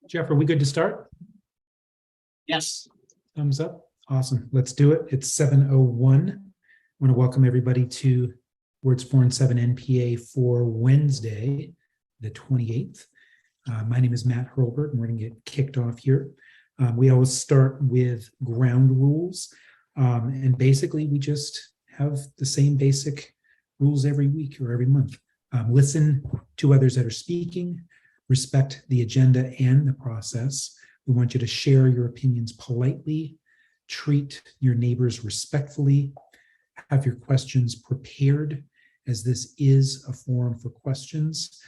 Jeff, are we good to start? Yes. Thumbs up. Awesome. Let's do it. It's 7:01. I want to welcome everybody to Words 4 and 7 NPA for Wednesday, the 28th. My name is Matt Hurlbert, and we're going to get kicked off here. We always start with ground rules. And basically, we just have the same basic rules every week or every month. Listen to others that are speaking, respect the agenda and the process. We want you to share your opinions politely, treat your neighbors respectfully, have your questions prepared, as this is a forum for questions.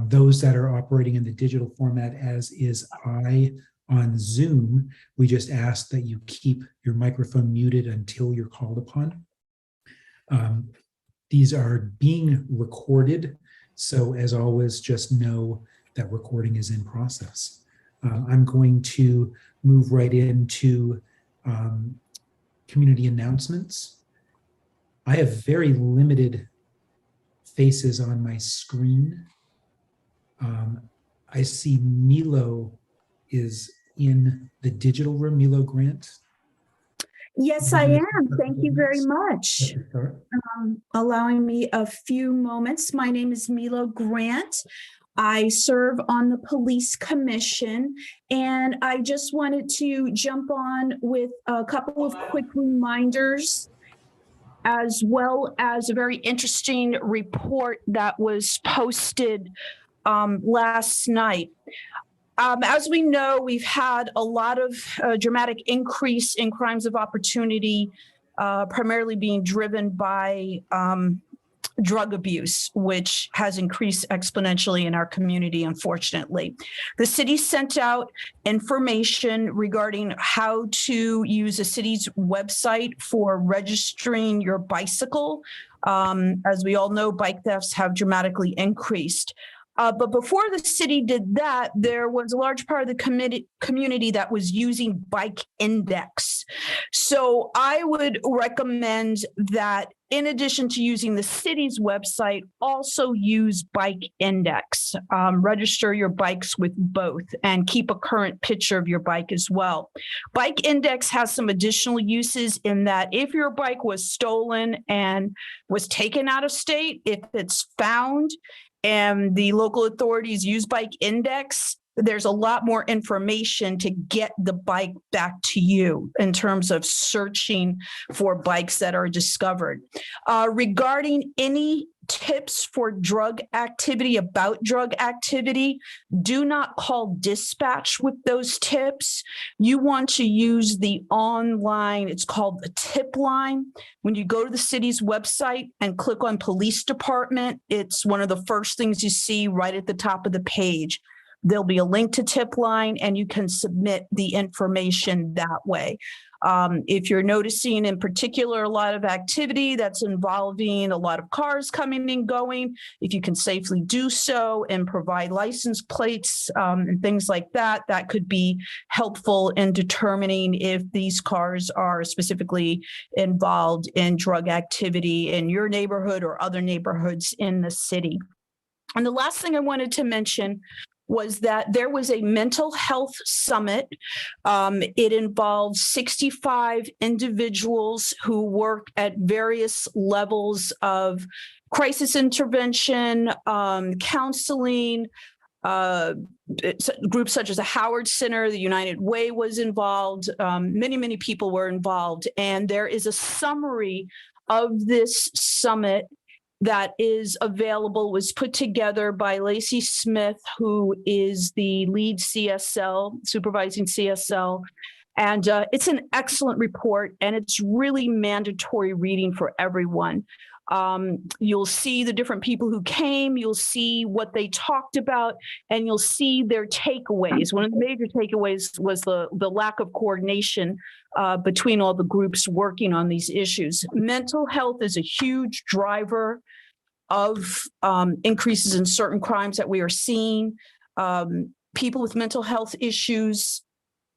Those that are operating in the digital format, as is I on Zoom, we just ask that you keep your microphone muted until you're called upon. These are being recorded, so as always, just know that recording is in process. I'm going to move right into community announcements. I have very limited faces on my screen. I see Milo is in the digital room. Milo Grant. Yes, I am. Thank you very much. Allowing me a few moments. My name is Milo Grant. I serve on the police commission, and I just wanted to jump on with a couple of quick reminders, as well as a very interesting report that was posted last night. As we know, we've had a lot of dramatic increase in crimes of opportunity, primarily being driven by drug abuse, which has increased exponentially in our community, unfortunately. The city sent out information regarding how to use the city's website for registering your bicycle. As we all know, bike thefts have dramatically increased. But before the city did that, there was a large part of the community that was using Bike Index. So I would recommend that in addition to using the city's website, also use Bike Index. Register your bikes with both and keep a current picture of your bike as well. Bike Index has some additional uses in that if your bike was stolen and was taken out of state, if it's found, and the local authorities use Bike Index, there's a lot more information to get the bike back to you in terms of searching for bikes that are discovered. Regarding any tips for drug activity, about drug activity, do not call dispatch with those tips. You want to use the online, it's called the tip line. When you go to the city's website and click on police department, it's one of the first things you see right at the top of the page. There'll be a link to tip line and you can submit the information that way. If you're noticing in particular a lot of activity that's involving a lot of cars coming and going, if you can safely do so and provide license plates and things like that, that could be helpful in determining if these cars are specifically involved in drug activity in your neighborhood or other neighborhoods in the city. And the last thing I wanted to mention was that there was a mental health summit. It involved 65 individuals who work at various levels of crisis intervention, counseling, groups such as the Howard Center, the United Way was involved. Many people were involved. And there is a summary of this summit that is available, was put together by Lacey Smith, who is the lead CSL, supervising CSL. And it's an excellent report, and it's really mandatory reading for everyone. You'll see the different people who came, you'll see what they talked about, and you'll see their takeaways. One of the major takeaways was the lack of coordination between all the groups working on these issues. Mental health is a huge driver of increases in certain crimes that we are seeing. People with mental health issues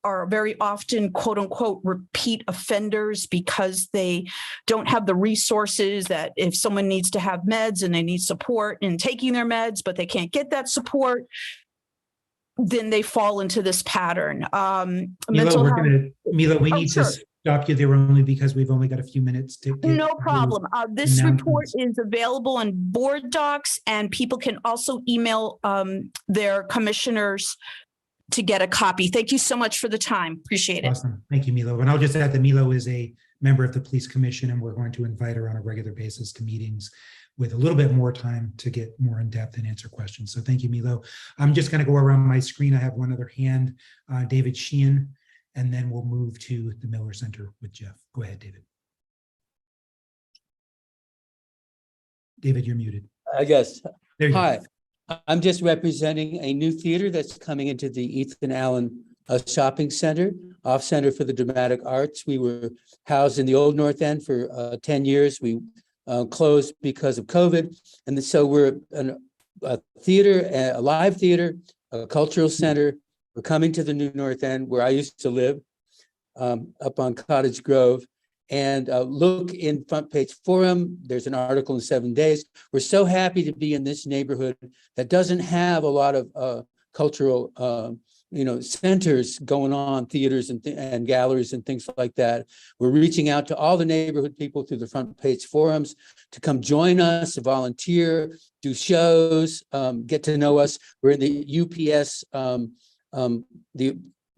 are very often, quote unquote, repeat offenders because they don't have the resources that if someone needs to have meds and they need support in taking their meds, but they can't get that support, then they fall into this pattern. Mila, Mental health. We Oh, need sure. to stop you there only because we've only got a few minutes to get. No problem. This report announcements. is available on board docs, and people can also email their commissioners to get a copy. Thank you so much for the time. Appreciate it. Awesome. Thank you, Milo. And I'll just add that Milo is a member of the police commission, and we're going to invite her on a regular basis to meetings with a little bit more time to get more in depth and answer questions. So thank you, Milo. I'm just going to go around my screen. I have one other hand, David Sheehan, and then we'll move to the Miller Center with Jeff. Go ahead, David. David, you're muted. I guess. There you Hi, go. I'm just representing a new theater that's coming into the Ethan Allen Shopping Center, off Center for the Dramatic Arts. We were housed in the Old North End for 10 years. We closed because of COVID. And so we're a theater, a live theater, a cultural center. We're coming to the New North End where I used to live, up on Cottage Grove. And look in Front Page Forum. There's an article in 7 Days. We're so happy to be in this neighborhood that doesn't have a lot of cultural, centers going on, theaters and galleries and things like that. We're reaching out to all the neighborhood people through the Front Page Forums to come join us, to volunteer, do shows, get to know us. We're in the UPS,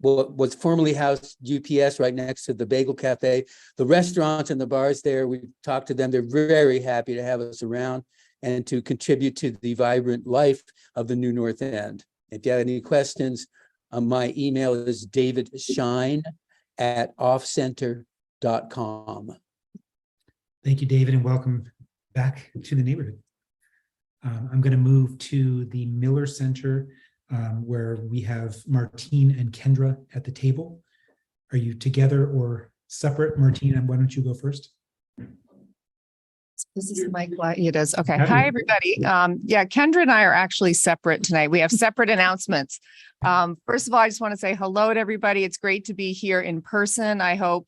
what's formerly housed UPS right next to the Bagel Cafe. The restaurants and the bars there, we talked to them. They're very happy to have us around and to contribute to the vibrant life of the New North End. If you have any questions, my email is davidshine@offcenter.com. Thank you, David, and welcome back to the neighborhood. I'm going to move to the Miller Center, where we have Martine and Kendra at the table. Are you together or separate? Martine, why don't you go first? This is Mike. It is. Okay. Howdy. Hi, everybody. Yeah, Kendra and I are actually separate tonight. We have separate announcements. First of all, I just want to say hello to everybody. It's great to be here in person. I hope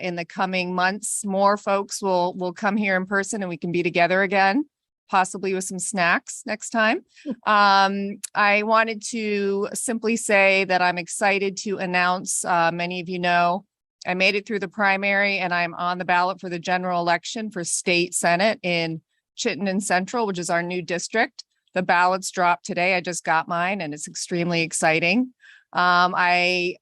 in the coming months, more folks will come here in person and we can be together again, possibly with some snacks next time. I wanted to simply say that I'm excited to announce, many of you know, I made it through the primary and I'm on the ballot for the general election for state senate in Chittenden Central, which is our new district. The ballots dropped today. I just got mine and it's extremely exciting. I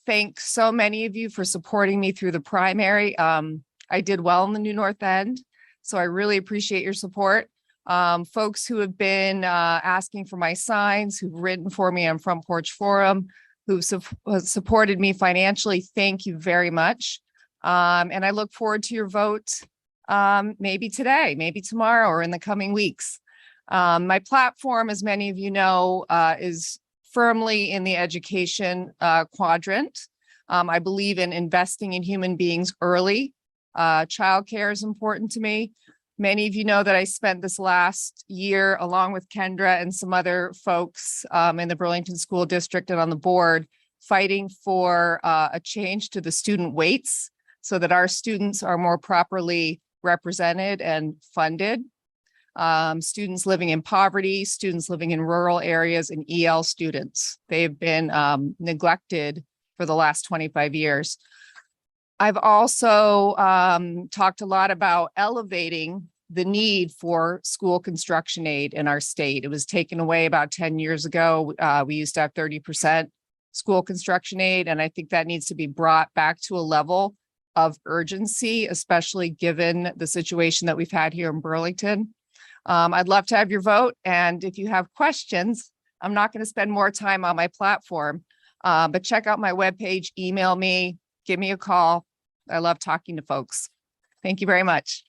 thank so many of you for supporting me through the primary. I did well in the New North End, so I really appreciate your support. Folks who have been asking for my signs, who've written for me on Front Porch Forum, who've supported me financially, thank you very much. And I look forward to your vote, maybe today, maybe tomorrow, or in the coming weeks. My platform, as many of you know, is firmly in the education quadrant. I believe in investing in human beings early. Childcare is important to me. Many of you know that I spent this last year, along with Kendra and some other folks in the Burlington School District and on the board, fighting for a change to the student weights so that our students are more properly represented and funded. Students living in poverty, students living in rural areas, and EL students. They've been neglected for the last 25 years. I've also talked a lot about elevating the need for school construction aid in our state. It was taken away about 10 years ago. We used to have 30% school construction aid, and I think that needs to be brought back to a level of urgency, especially given the situation that we've had here in Burlington. I'd love to have your vote, and if you have questions, I'm not going to spend more time on my platform, but check out my webpage, email me, give me a call. I love talking to folks. Thank you very much.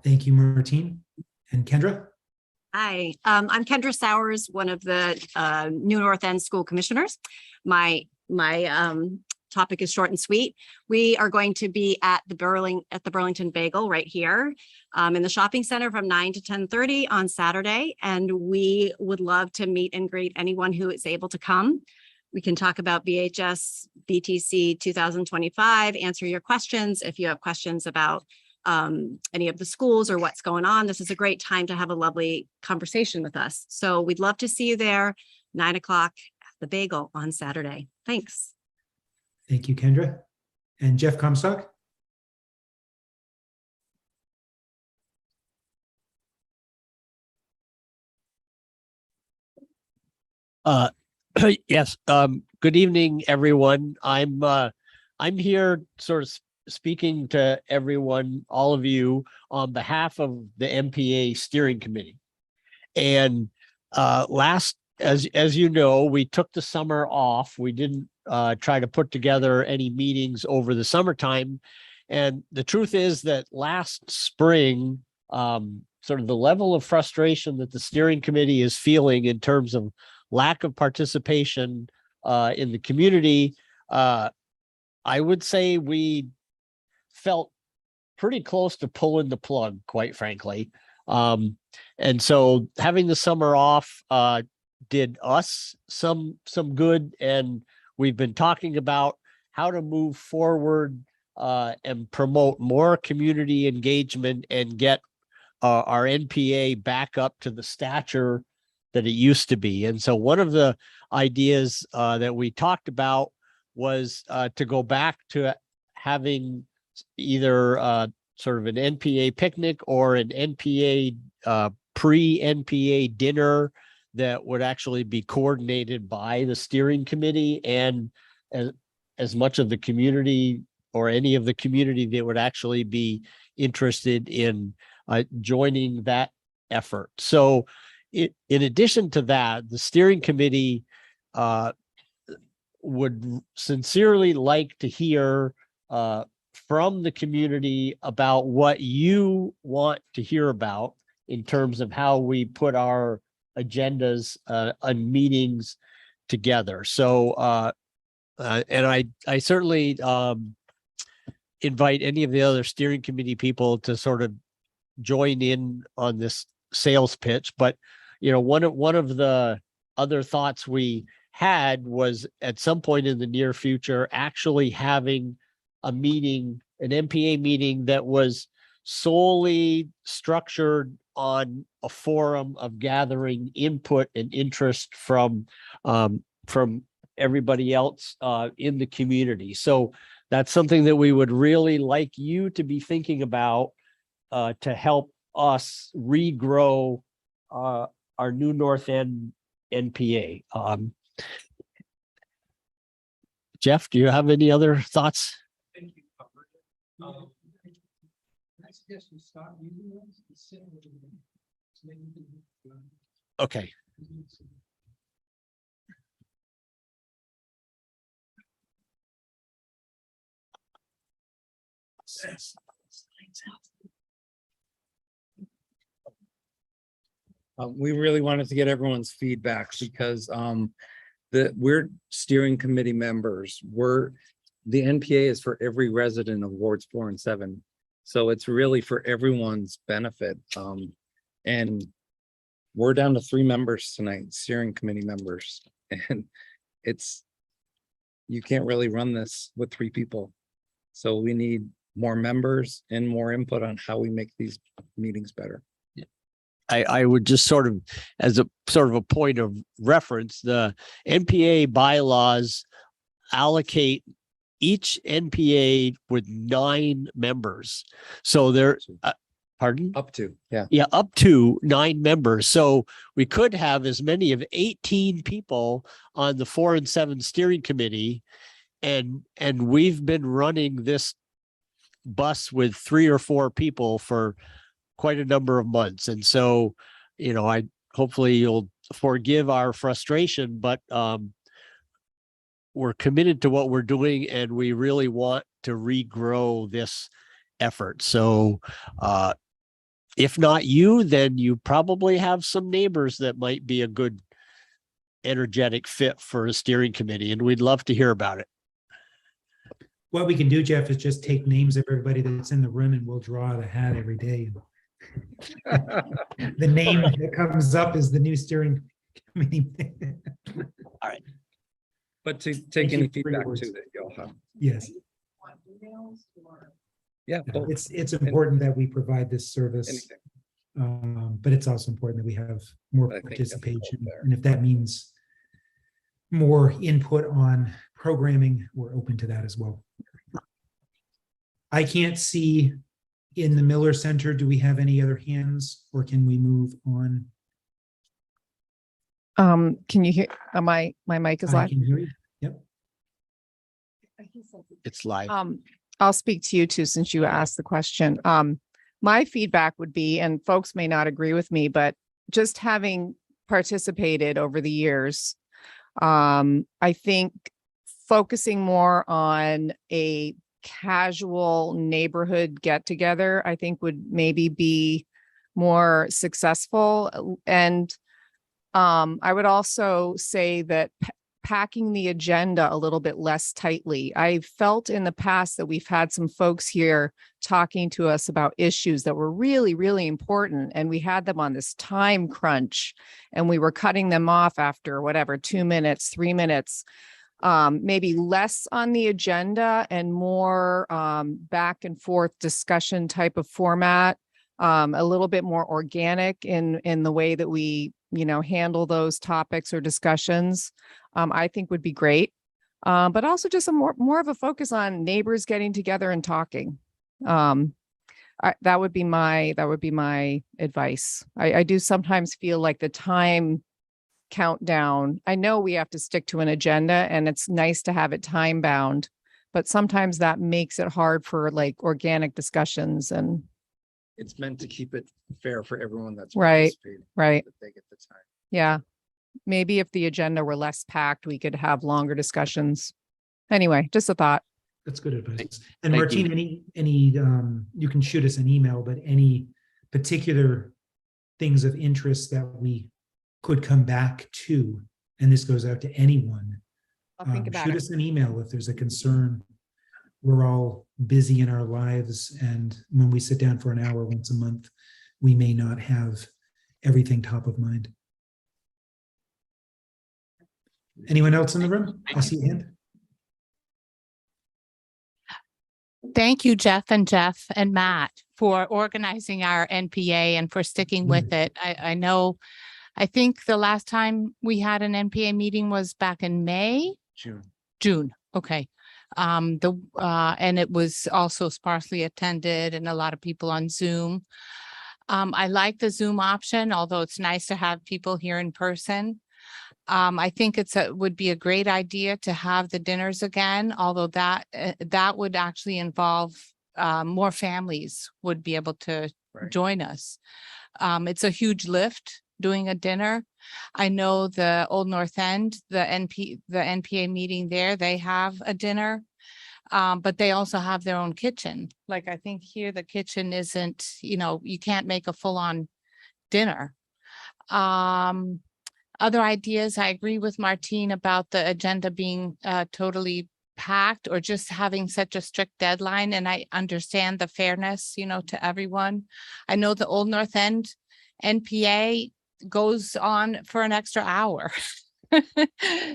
Thank you, Martine. And Kendra? Hi, I'm Kendra Sowers, one of the New North End School Commissioners. My topic is short and sweet. We are going to be at the Burlington Bagel right here in the shopping center from 9 to 10:30 on Saturday, and we would love to meet and greet anyone who is able to come. We can talk about BHS BTC 2025, answer your questions. If you have questions about any of the schools or what's going on, this is a great time to have a lovely conversation with us. So we'd love to see you there. 9 o'clock at the Bagel on Saturday. Thanks. Thank you, Kendra. And Jeff Comstock? Yes, good evening, everyone. I'm here sort of speaking to everyone, all of you, on behalf of the NPA steering committee. And as you know, we took the summer off. We didn't try to put together any meetings over the summertime. And the truth is that last spring, sort of the level of frustration that the steering committee is feeling in terms of lack of participation in the community, I would say we felt pretty close to pulling the plug, quite frankly. And so having the summer off did us some good, and we've been talking about how to move forward and promote more community engagement and get our NPA back up to the stature that it used to be. And so one of the ideas that we talked about was to go back to having either sort of an NPA picnic or an NPA pre-NPA dinner that would actually be coordinated by the steering committee and as much of the community or any of the community that would actually be interested in joining that effort. So in addition to that, the steering committee would sincerely like to hear from the community about what you want to hear about in terms of how we put our agendas and meetings together. So, and I certainly invite any of the other steering committee people to sort of join in on this sales pitch. But, you know, one of the other thoughts we had was at some point in the near future, actually having a meeting, an NPA meeting that was solely structured on a forum of gathering input and interest from everybody else in the community. So that's something that we would really like you to be thinking about to help us regrow our New North End NPA. Jeff, do you have any other thoughts? I think you covered it. I suggest we stop using those and sit with them. Okay. We really wanted to get everyone's feedback because we're steering committee members. The NPA is for every resident of wards 4 and 7. So it's really for everyone's benefit. And we're down to 3 members tonight, steering committee members. And you can't really run this with 3 people. So we need more members and more input on how we make these meetings better. I would just sort of, as a sort of a point of reference, the NPA bylaws allocate each NPA with 9 members. So there, pardon? Up to, yeah. Yeah, up to 9 members. So we could have as many of 18 people on the 4 and 7 steering committee. And we've been running this bus with 3 or 4 people for quite a number of months. And so, you know, hopefully you'll forgive our frustration, but we're committed to what we're doing and we really want to regrow this effort. So if not you, then you probably have some neighbors that might be a good energetic fit for a steering committee, and we'd love to hear about it. What we can do, Jeff, is just take names of everybody that's in the room and we'll draw out a hat every day. The name that comes up is the new steering committee. All right. But to take Thank any you for your feedback words. too that you'll have. Yes, Yeah. both. it's important that we provide this service, Anything. but it's also important that we have more I think that's participation. fair. And if that means more input on programming, we're open to that as well. I can't see in the Miller Center, do we have any other hands or can we move on? Can you hear, my mic is I live? can hear you. Yep. It's live. I'll speak to you too, since you asked the question. My feedback would be, and folks may not agree with me, but just having participated over the years, I think focusing more on a casual neighborhood get together, I think would maybe be more successful. And I would also say that packing the agenda a little bit less tightly. I felt in the past that we've had some folks here talking to us about issues that were really, really important. And we had them on this time crunch and we were cutting them off after whatever, 2 minutes, 3 minutes, maybe less on the agenda and more back and forth discussion type of format, a little bit more organic in the way that we, handle those topics or discussions. I think would be great. But also just a more of a focus on neighbors getting together and talking. That would be my advice. I do sometimes feel like the time countdown, I know we have to stick to an agenda and it's nice to have it time bound, but sometimes that makes it hard for like organic discussions. And It's meant to keep it fair for everyone that's Right, participating, right. that they get the time. Yeah, maybe if the agenda were less packed, we could have longer discussions. Anyway, just a thought. That's good advice. And Thank you. Martine, you can shoot us an email, but any particular things of interest that we could come back to, and this goes out to anyone, I'll think about shoot it. us an email if there's a concern. We're all busy in our lives, and when we sit down for an hour once a month, we may not have everything top of mind. Anyone else in the room? I see a hand. Thank you, Jeff and Matt, for organizing our NPA and for sticking with it. I think the last time we had an NPA meeting was back in May? June. Okay. And it was also sparsely attended and a lot of people on Zoom. I like the Zoom option, although it's nice to have people here in person. I think would be a great idea to have the dinners again, although that would actually involve more families would be able to join us. It's a huge lift doing a dinner. I know the Old North End, the NPA meeting there, they have a dinner, but they also have their own kitchen. Like I think here the kitchen isn't, you can't make a full-on dinner. Other ideas, I agree with Martine about the agenda being totally packed or just having such a strict deadline. And I understand the fairness, to everyone. I know the Old North End NPA goes on for an extra hour.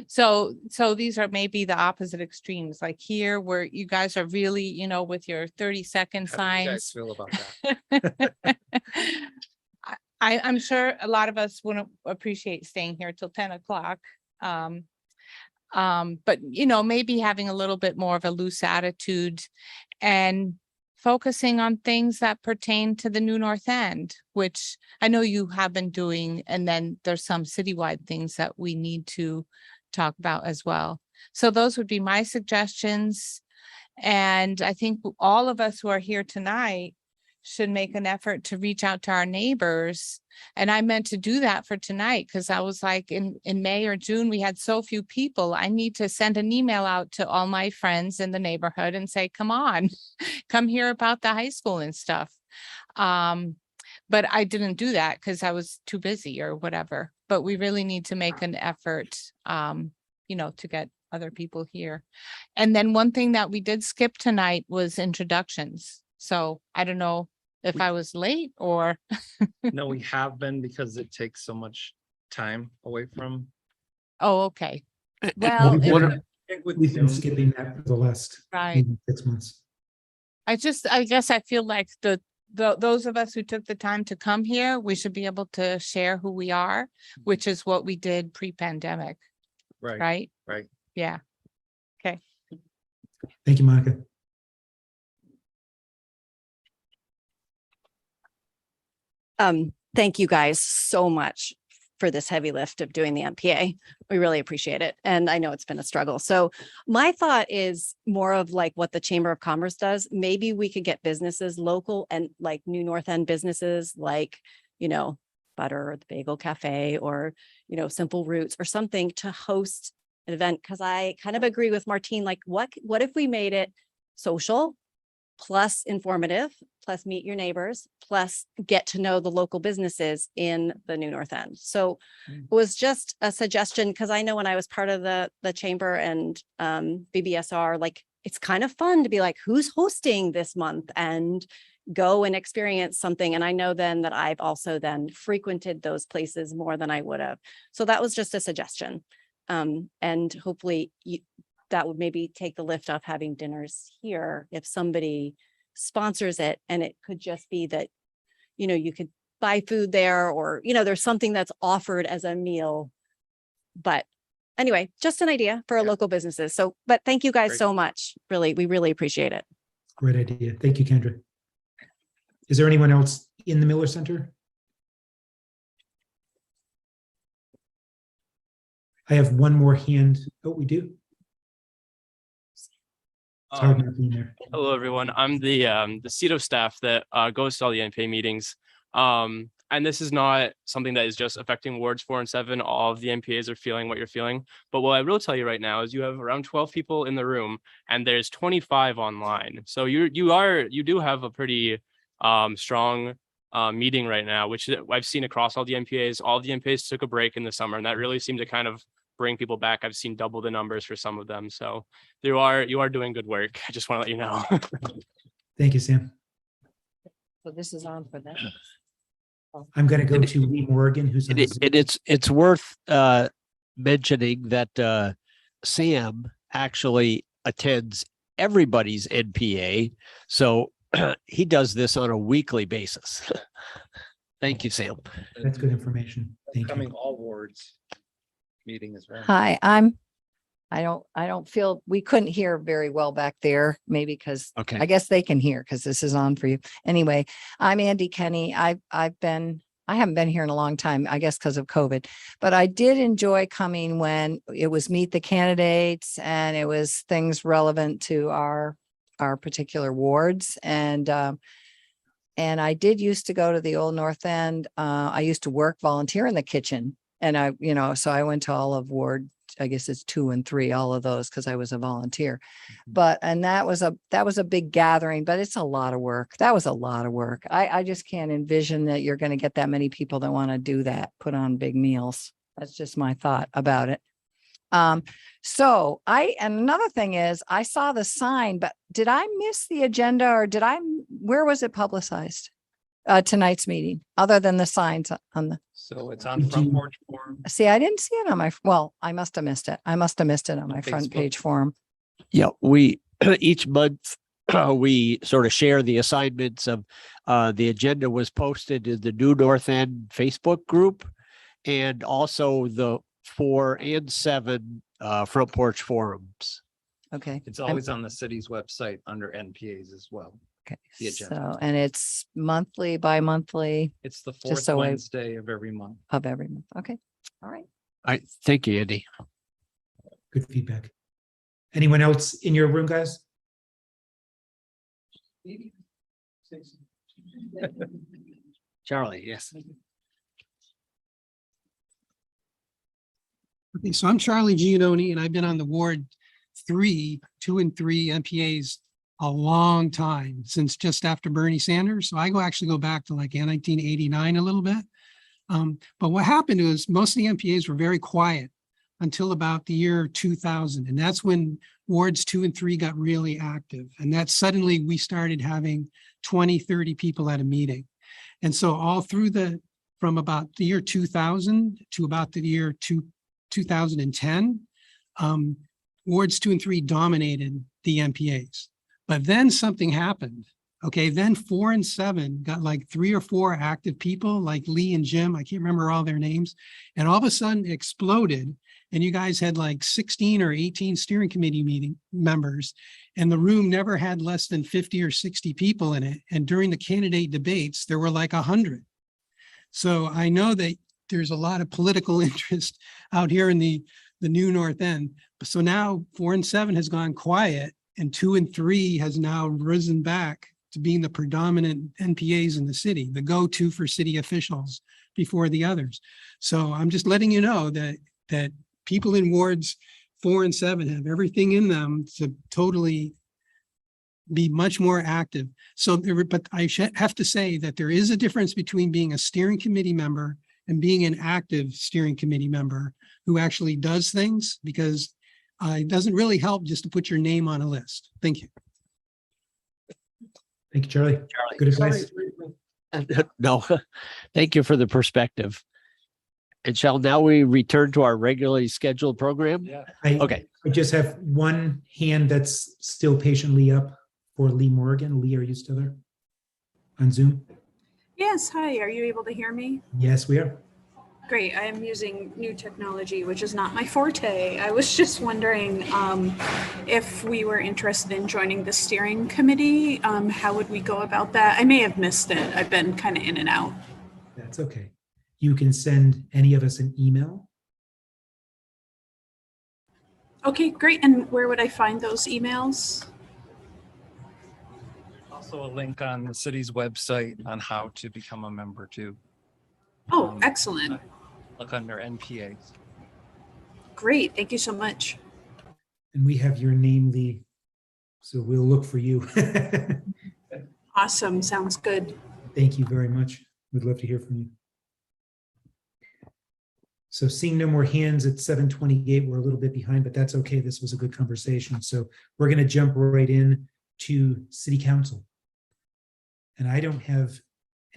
So these are maybe the opposite extremes, like here where you guys are really, with your 30-second How do you guys signs. feel about that? I'm sure a lot of us wouldn't appreciate staying here till 10 o'clock. But maybe having a little bit more of a loose attitude and focusing on things that pertain to the New North End, which I know you have been doing. And then there's some citywide things that we need to talk about as well. So those would be my suggestions. And I think all of us who are here tonight should make an effort to reach out to our neighbors. And I meant to do that for tonight because I was like in May or June, we had so few people. I need to send an email out to all my friends in the neighborhood and say, come on, come hear about the high school and stuff. But I didn't do that because I was too busy or whatever. But we really need to make an effort, to get other people here. And then one thing that we did skip tonight was introductions. So I don't know if I was late or. No, we have been because it takes so much time away from. Oh, okay. Well, We've it- been- We've been skipping that for the last right. 6 months. I guess I feel like those of us who took the time to come here, we should be able to share who we are, which is what we did pre-pandemic. right? Right. Yeah. Thank you, Monica. Thank you guys so much for this heavy lift of doing the NPA. We really appreciate it. And I know it's been a struggle. So my thought is more of like what the Chamber of Commerce does. Maybe we could get businesses local and like New North End businesses like, Butter or the Bagel Cafe or, Simple Roots or something to host an event. Cause I kind of agree with Martine, like what if we made it social plus informative, plus meet your neighbors, plus get to know the local businesses in the New North End. So it was just a suggestion because I know when I was part of the chamber and BBSR, like it's kind of fun to be like, who's hosting this month and go and experience something. And I know then that I've also then frequented those places more than I would have. So that was just a suggestion. And hopefully that would maybe take the lift off having dinners here if somebody sponsors it. And it could just be that, you could buy food there or, there's something that's offered as a meal. But anyway, just an idea for our local businesses. So, but thank you guys Great. so much. Really, we really appreciate it. Great idea. Thank you, Kendra. Is there anyone else in the Miller Center? I have one more hand. Oh, we do. It's hard not being there. Hello, everyone. I'm the CETO staff that goes to all the NPA meetings. And this is not something that is just affecting wards 4 and 7. All of the NPAs are feeling what you're feeling. But what I will tell you right now is you have around 12 people in the room and there's 25 online. So you do have a pretty strong meeting right now, which I've seen across all the NPAs. All the NPAs took a break in the summer and that really seemed to kind of bring people back. I've seen double the numbers for some of them. So you are doing good work. I just want to let you know. Thank you, Sam. So this is on for them. I'm going to go to Lee Morgan, who's on Zoom. It's worth mentioning that Sam actually attends everybody's NPA. So he does this on a weekly basis. Thank you, Sam. That's good information. Thank Coming you. all wards meeting as well. Hi, I don't feel, we couldn't hear very well back there, maybe because Okay. I guess they can hear because this is on for you. Anyway, I'm Andy Kenny. I haven't been here in a long time, I guess because of COVID, but I did enjoy coming when it was meet the candidates and it was things relevant to our particular wards. And I did used to go to the Old North End. I used to volunteer in the kitchen. And so I went to all of ward, I guess it's 2 and 3, all of those, because I was a volunteer. And that was a big gathering, but it's a lot of work. That was a lot of work. I just can't envision that you're going to get that many people that want to do that, put on big meals. That's just my thought about it. And another thing is I saw the sign, but did I miss the agenda or where was it publicized? Tonight's meeting, other than the signs on the. So it's on Front Porch Forum. See, I didn't see it on I must have missed it. I must have missed it on my front Facebook. page forum. Yeah, we each month we sort of share the assignments of the agenda was posted in the New North End Facebook group and also the 4 and 7 Front Porch forums. Okay. It's always on the city's website under NPAs as well. Okay. The agenda. So, and it's monthly, bi-monthly It's the Just 4th so I- Wednesday of every month. of every month. Okay. All right. Thank you, Andy. Good feedback. Anyone else in your room, guys? Charlie, yes. Okay, so I'm Charlie Giannoni, and I've been on the ward 2 and 3 NPAs a long time, since just after Bernie Sanders. So I actually go back to like 1989 a little bit. But what happened was most of the NPAs were very quiet until about the year 2000. And that's when wards 2 and 3 got really active. And that suddenly we started having 20, 30 people at a meeting. And so all through from about the year 2000 to about the year 2010, wards 2 and 3 dominated the NPAs. But then something happened. Okay, then 4 and 7 got like 3 or 4 active people like Lee and Jim. I can't remember all their names. And all of a sudden it exploded. and you guys had like 16 or 18 steering committee meeting members, and the room never had less than 50 or 60 people in it. And during the candidate debates, there were like 100. So I know that there's a lot of political interest out here in the new North End. So now 4 and 7 has gone quiet, and 2 and 3 has now risen back to being the predominant NPAs in the city, the go-to for city officials before the others. So I'm just letting you know that people in wards 4 and 7 have everything in them to totally be much more active. So but I have to say that there is a difference between being a steering committee member and being an active steering committee member who actually does things, because it doesn't really help just to put your name on a list. Thank you. Thank you, Charlie. Good advice. No, thank you for the perspective. And shall now we return to our regularly scheduled program? Yeah. Okay. I just have one hand that's still patiently up for Lee Morgan. Lee, are you still there on Zoom? Yes, hi, are you able to hear me? Yes, we are. Great, I am using new technology, which is not my forte. I was just wondering if we were interested in joining the steering committee, how would we go about that? I may have missed it. I've been kind of in and out. That's okay. You can send any of us an email. Okay, great. And where would I find those emails? Also a link on the city's website on how to become a member too. Oh, excellent. Look under NPA. Great, thank you so much. And we have your name, Lee, so we'll look for you. Awesome, sounds good. Thank you very much. We'd love to hear from you. So seeing no more hands at 7:28, we're a little bit behind, but that's okay. This was a good conversation. So we're going to jump right in to City Council. And I don't have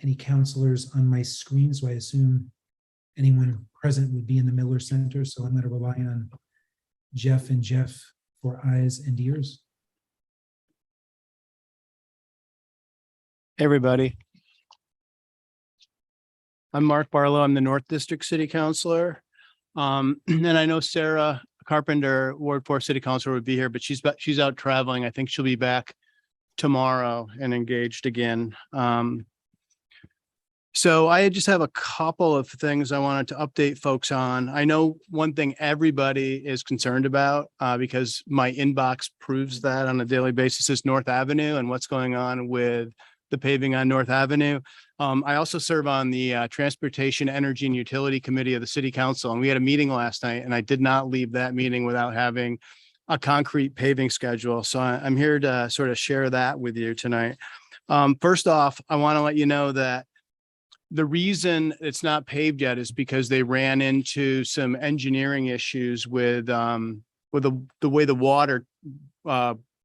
any counselors on my screen, so I assume anyone present would be in the Miller Center. So I'm going to rely on Jeff and Jeff for eyes and ears. Everybody. I'm Mark Barlow. I'm the North District City Councilor. And I know Sarah Carpenter, Ward 4 City Councilor, would be here, but she's out traveling. I think she'll be back tomorrow and engaged again. So I just have a couple of things I wanted to update folks on. I know one thing everybody is concerned about because my inbox proves that on a daily basis is North Avenue and what's going on with the paving on North Avenue. I also serve on the Transportation, Energy and Utility Committee of the City Council, and we had a meeting last night, and I did not leave that meeting without having a concrete paving schedule. So I'm here to sort of share that with you tonight. First off, I want to let you know that the reason it's not paved yet is because they ran into some engineering issues with the way the water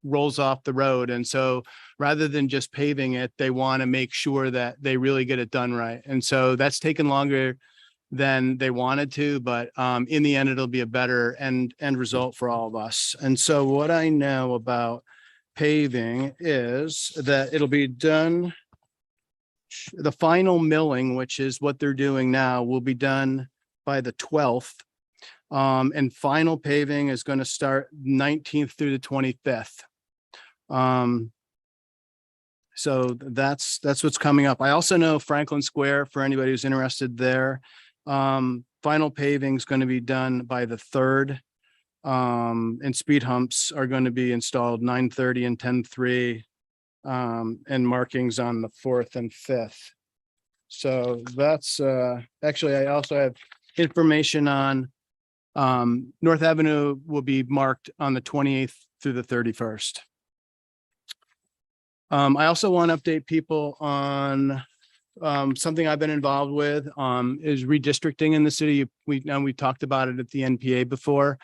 rolls off the road. And so rather than just paving it, they want to make sure that they really get it done right. And so that's taken longer than they wanted to, but in the end, it'll be a better end result for all of us. And so what I know about paving is that it'll be done. The final milling, which is what they're doing now, will be done by the 12th. And final paving is going to start 19th through the 25th. So that's what's coming up. I also know Franklin Square, for anybody who's interested there, final paving is going to be done by the 3rd. And speed humps are going to be installed 9:30 and 10:03. And markings on the 4th and 5th. So that's actually, I also have information on North Avenue will be marked on the 28th through the 31st. I also want to update people on something I've been involved with is redistricting in the city. We talked about it at the NPA before.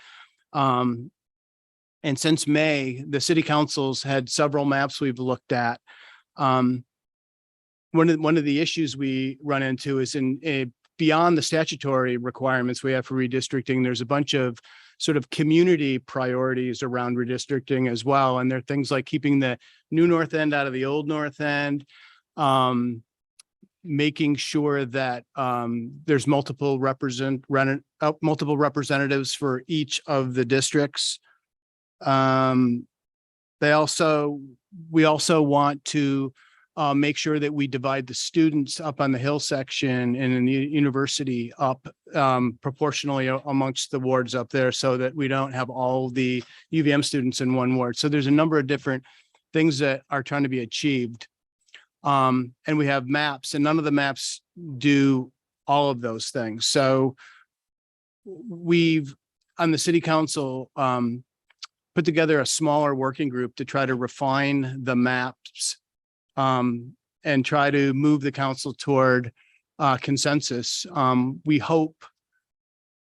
And since May, the city councils had several maps we've looked at. One of the issues we run into is beyond the statutory requirements we have for redistricting, there's a bunch of sort of community priorities around redistricting as well. And there are things like keeping the new North End out of the old North End, making sure that there's multiple representatives for each of the districts. We also want to make sure that we divide the students up on the hill section and in the university up proportionally amongst the wards up there, so that we don't have all the UVM students in one ward. So there's a number of different things that are trying to be achieved. And we have maps, and none of the maps do all of those things. So we've, on the city council, put together a smaller working group to try to refine the maps and try to move the council toward consensus. We hope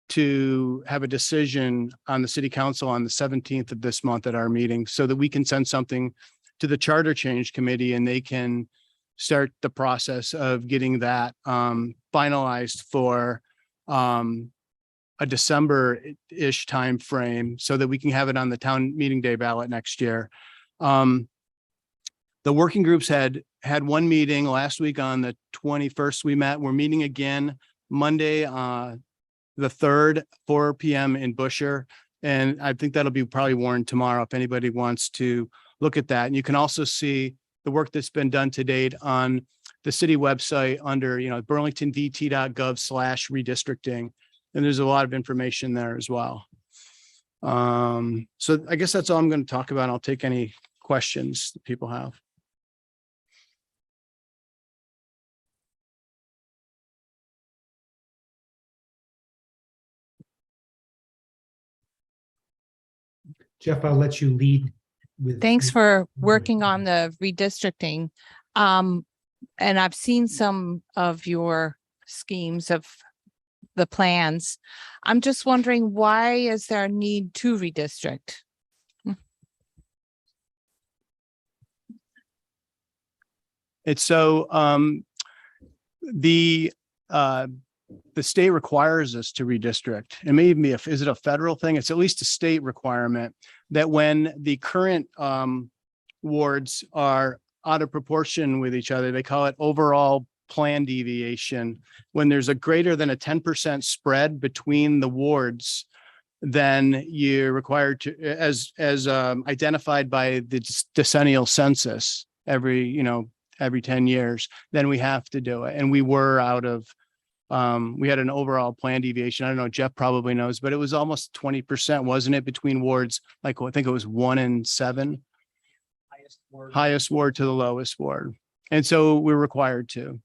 to have a decision on the city council on the 17th of this month at our meeting, so that we can send something to the charter change committee and they can start the process of getting that finalized for a December-ish timeframe, so that we can have it on the town meeting day ballot next year. The working groups had one meeting last week on the 21st. We met. We're meeting again Monday, the 3rd, 4 p.m. in Busher. And I think that'll be probably warned tomorrow if anybody wants to look at that. And you can also see the work that's been done to date on the city website under, burlingtonvt.gov/redistricting. And there's a lot of information there as well. So I guess that's all I'm going to talk about. I'll take any questions that people have. Jeff, I'll let you lead with. Thanks for working on the redistricting. And I've seen some of your schemes of the plans. I'm just wondering, why is there a need to redistrict? It's so the state requires us to redistrict. It may even be is it a federal thing? It's at least a state requirement that when the current wards are out of proportion with each other, they call it overall plan deviation. When there's a greater than a 10% spread between the wards, then you're required to, as identified by the decennial census every 10 years, then we have to do it. And we were out of, we had an overall plan deviation. I don't know, Jeff probably knows, but it was almost 20%, wasn't it, between wards? Like, I think it was 1 and 7. Highest ward to the lowest ward. And so we're required to.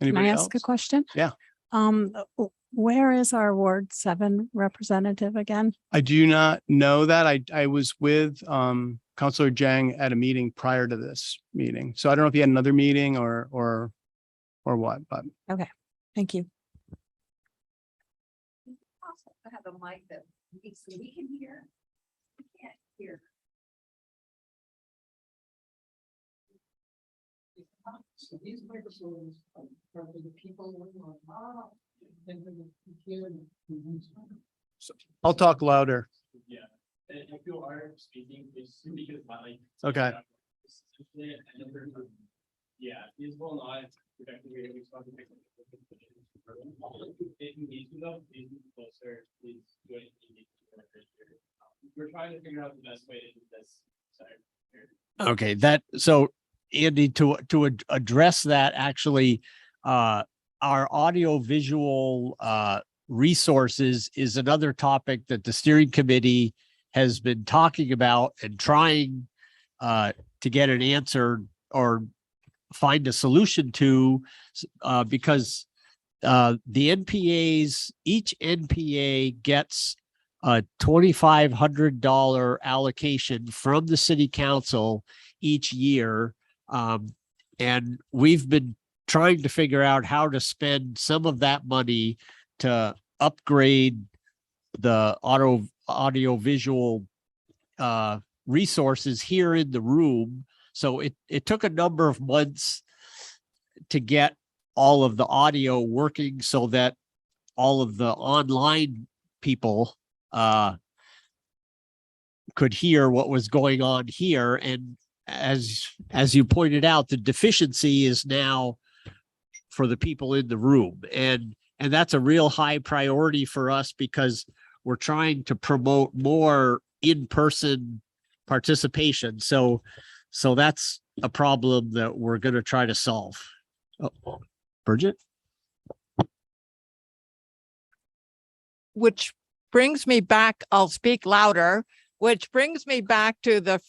Can Anybody I else? ask a question? Yeah. Where is our Ward 7 representative again? I do not know that. I was with Councilor Jang at a meeting prior to this meeting. So I don't know if he had another meeting or what, but. Okay, thank you. I have a mic that we can hear. We can't hear. So these microphones are for the people. I'll talk louder. Yeah, and if you are speaking, please speak as loudly. Okay. Yeah, these will not effectively respond to if you need to though, please move closer, please do it. We're trying to figure out the best way to do this. Sorry. Okay, so Andy, to address that, actually, our audio visual resources is another topic that the steering committee has been talking about and trying to get an answer or find a solution to, because the NPAs, each NPA gets a $2,500 allocation from the city council each year. And we've been trying to figure out how to spend some of that money to upgrade the audio visual resources here in the room. So it took a number of months to get all of the audio working so that all of the online people could hear what was going on here. And as you pointed out, the deficiency is now for the people in the room. And that's a real high priority for us because we're trying to promote more in-person participation. So that's a problem that we're going to try to solve. Oh, Bridget? Which brings me back, I'll speak louder, which brings me back to the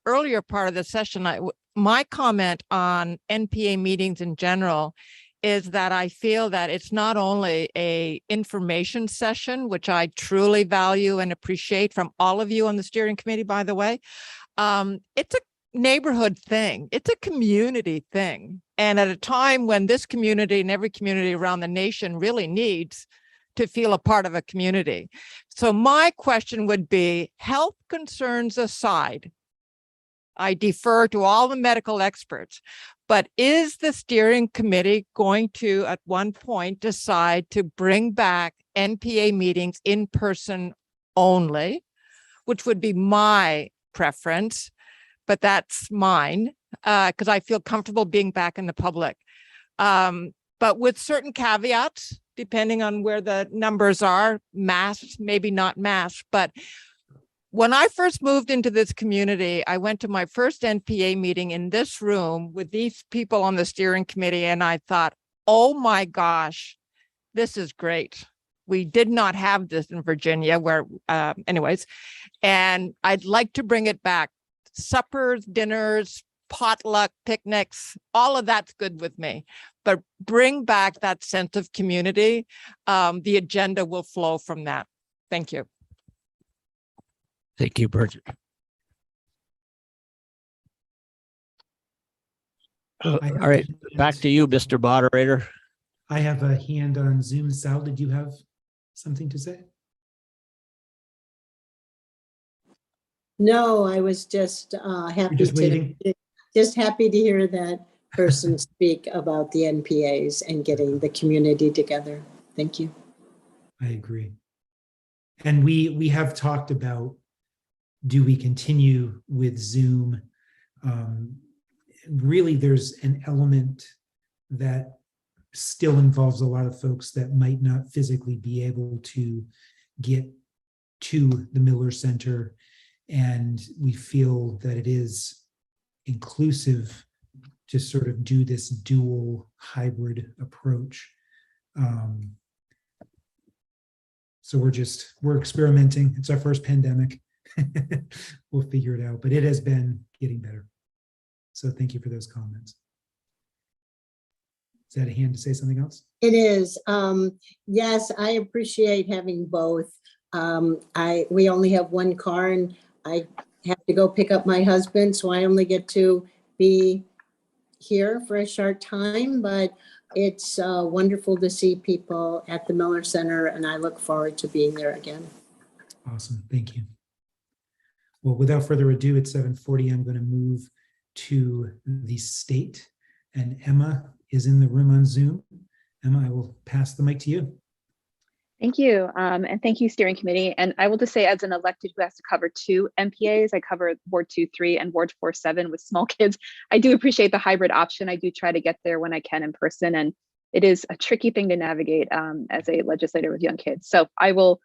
earlier part of the session. My comment on NPA meetings in general is that I feel that it's not only a information session, which I truly value and appreciate from all of you on the steering committee, by the way. It's a neighborhood thing. It's a community thing. And at a time when this community and every community around the nation really needs to feel a part of a community. So my question would be, health concerns aside, I defer to all the medical experts, but is the steering committee going to, at one point, decide to bring back NPA meetings in person only, which would be my preference, but that's mine, because I feel comfortable being back in the public. But with certain caveats, depending on where the numbers are, masked, maybe not masked. But when I first moved into this community, I went to my first NPA meeting in this room with these people on the steering committee, and I thought, oh my gosh, this is great. We did not have this in Virginia where, anyways, and I'd like to bring it back. Suppers, dinners, potluck, picnics, all of that's good with me. But bring back that sense of community. The agenda will flow from that. Thank you. Thank you, Bridget. All right, back to you, Mr. Moderator. I have a hand on Zoom. Sal, did you have something to say? No, I was just happy happy to hear that person speak about the NPAs and getting the community together. Thank you. I agree. And we have talked about, do we continue with Zoom? Really, there's an element that still involves a lot of folks that might not physically be able to get to the Miller Center. And we feel that it is inclusive to sort of do this dual hybrid approach. So we're experimenting. It's our first pandemic. We'll figure it out, but it has been getting better. So thank you for those comments. Is that a hand to say something else? It is. Yes, I appreciate having both. We only have one car and I have to go pick up my husband, so I only get to be here for a short time, but it's wonderful to see people at the Miller Center, and I look forward to being there again. Awesome, thank you. Well, without further ado, at 7:40, I'm going to move to the state, and Emma is in the room on Zoom. Emma, I will pass the mic to you. Thank you. And thank you, steering committee. And I will just say, as an elected who has to cover 2 NPAs, I cover Ward 2-3 and Ward 4-7 with small kids. I do appreciate the hybrid option. I do try to get there when I can in person. And it is a tricky thing to navigate as a legislator with young kids. So I will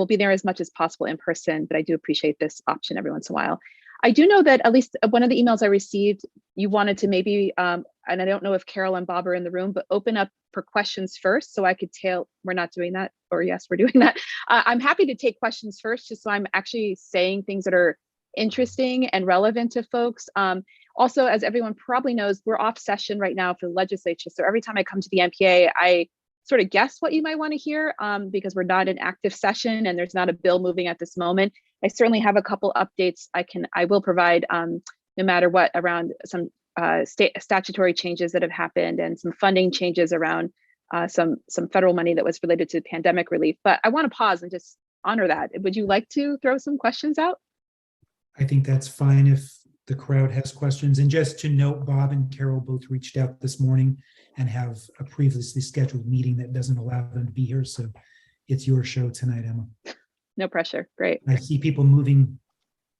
be there as much as possible in person, but I do appreciate this option every once in a while. I do know that at least one of the emails I received, you wanted to maybe, and I don't know if Carol and Bob are in the room, but open up for questions first so I could tell. We're not doing that, or yes, we're doing that. I'm happy to take questions first, just so I'm actually saying things that are interesting and relevant to folks. Also, as everyone probably knows, we're off session right now for the legislature. So every time I come to the NPA, I sort of guess what you might want to hear because we're not in active session and there's not a bill moving at this moment. I certainly have a couple updates I will provide no matter what around some statutory changes that have happened and some funding changes around some federal money that was related to pandemic relief. But I want to pause and just honor that. Would you like to throw some questions out? I think that's fine if the crowd has questions. And just to note, Bob and Carol both reached out this morning and have a previously scheduled meeting that doesn't allow them to be here. So it's your show tonight, Emma. No pressure. Great. I see people moving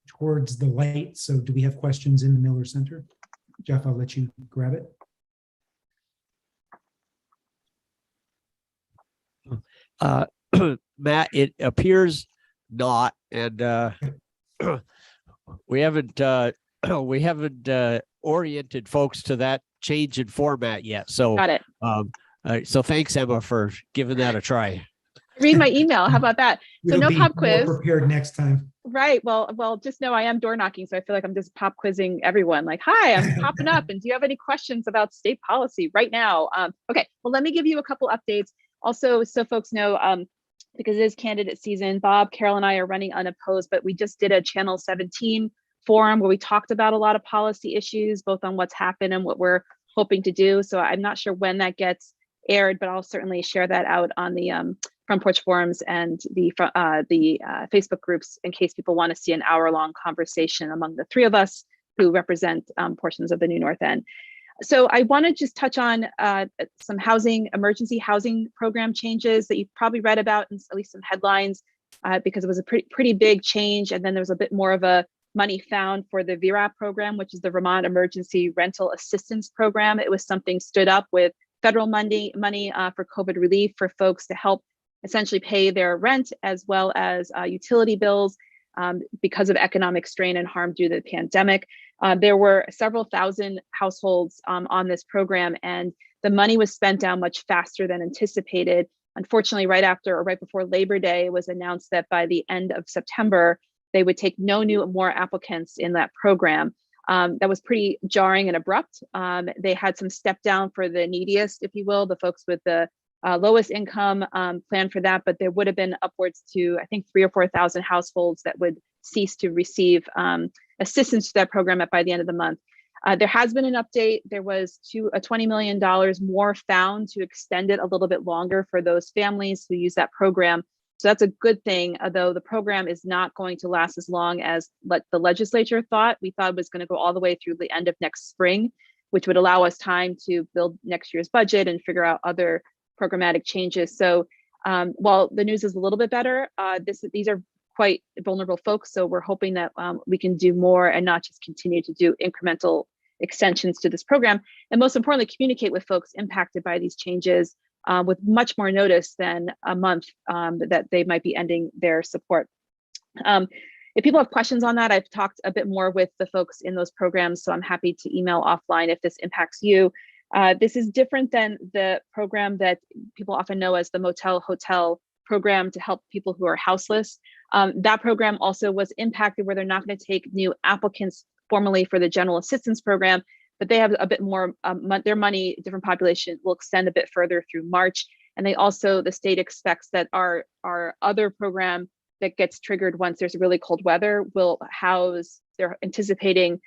towards the light. So do we have questions in the Miller Center? Jeff, I'll let you grab it. Matt, it appears not, and we haven't oriented folks to that change in format yet. So Got it. So thanks, Emma, for giving that a try. Read my email. How about that? So We'll no be pop more quiz. prepared next time. Right. Well, just know I am door knocking. So I feel like I'm just pop quizzing everyone like, hi, I'm popping up. And do you have any questions about state policy right now? Okay. Well, let me give you a couple updates. Also, so folks know, because it is candidate season, Bob, Carol, and I are running unopposed, but we just did a Channel 17 forum where we talked about a lot of policy issues, both on what's happened and what we're hoping to do. So I'm not sure when that gets aired, but I'll certainly share that out on the Front Porch Forums and the Facebook groups in case people want to see an hour-long conversation among the three of us who represent portions of the New North End. So I want to just touch on some emergency housing program changes that you've probably read about in at least some headlines, because it was a pretty big change. And then there was a bit more of a money found for the VRAP program, which is the Vermont Emergency Rental Assistance Program. It was something stood up with federal money for COVID relief for folks to help essentially pay their rent as well as utility bills because of economic strain and harm due to the pandemic. There were several thousand households on this program, and the money was spent down much faster than anticipated. Unfortunately, right before Labor Day, it was announced that by the end of September, they would take no more applicants in that program. That was pretty jarring and abrupt. They had some step down for the neediest, if you will, the folks with the lowest income plan for that, but there would have been upwards to, I think, 3,000 or 4,000 households that would cease to receive assistance to that program by the end of the month. There has been an update. There was $20 million more found to extend it a little bit longer for those families who use that program. So that's a good thing, although the program is not going to last as long as the legislature thought. We thought it was going to go all the way through the end of next spring, which would allow us time to build next year's budget and figure out other programmatic changes. So while the news is a little bit better, these are quite vulnerable folks. So we're hoping that we can do more and not just continue to do incremental extensions to this program. And most importantly, communicate with folks impacted by these changes with much more notice than a month that they might be ending their support. If people have questions on that, I've talked a bit more with the folks in those programs, so I'm happy to email offline if this impacts you. This is different than the program that people often know as the motel hotel program to help people who are houseless. That program also was impacted where they're not going to take new applicants formally for the general assistance program, but they have a bit more, their money, different population will extend a bit further through March. And they also, the state expects that our other program that gets triggered once there's really cold weather will house, they're anticipating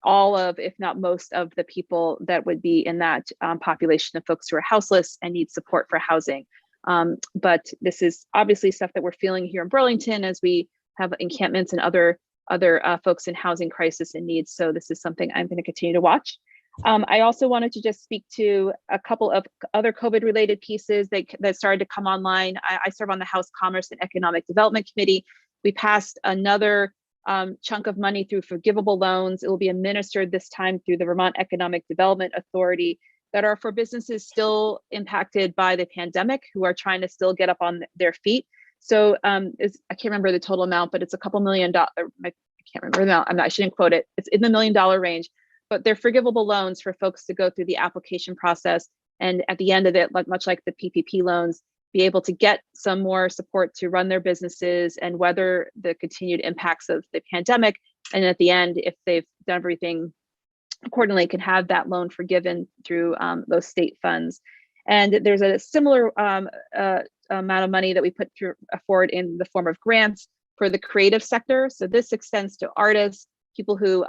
all of, if not most of the people that would be in that population of folks who are houseless and need support for housing. But this is obviously stuff that we're feeling here in Burlington as we have encampments and other folks in housing crisis and needs. So this is something I'm going to continue to watch. I also wanted to just speak to a couple of other COVID related pieces that started to come online. I serve on the House Commerce and Economic Development Committee. We passed another chunk of money through forgivable loans. It will be administered this time through the Vermont Economic Development Authority that are for businesses still impacted by the pandemic who are trying to still get up on their feet. So I can't remember the total amount, but it's a couple $1 million. I can't remember the amount. I shouldn't quote it. It's in the $1 million range, but they're forgivable loans for folks to go through the application process. And at the end of it, much like the PPP loans, be able to get some more support to run their businesses and weather the continued impacts of the pandemic. And at the end, if they've done everything accordingly, can have that loan forgiven through those state funds. And there's a similar amount of money that we put forward in the form of grants for the creative sector. So this extends to artists, people who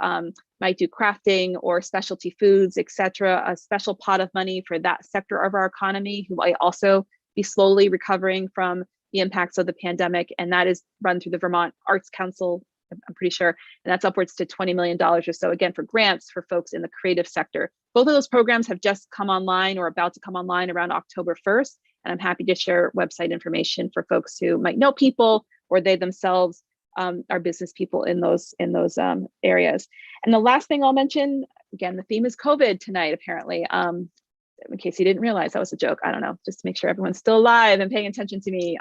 might do crafting or specialty foods, et cetera, a special pot of money for that sector of our economy who might also be slowly recovering from the impacts of the pandemic. And that is run through the Vermont Arts Council, I'm pretty sure, and that's upwards to $20 million or so, again, for grants for folks in the creative sector. Both of those programs have just come online or about to come online around October 1st. And I'm happy to share website information for folks who might know people or they themselves our business people in those areas. And the last thing I'll mention, again, the theme is COVID tonight, apparently. In case you didn't realize that was a joke, I don't know, just to make sure everyone's still alive and paying attention to me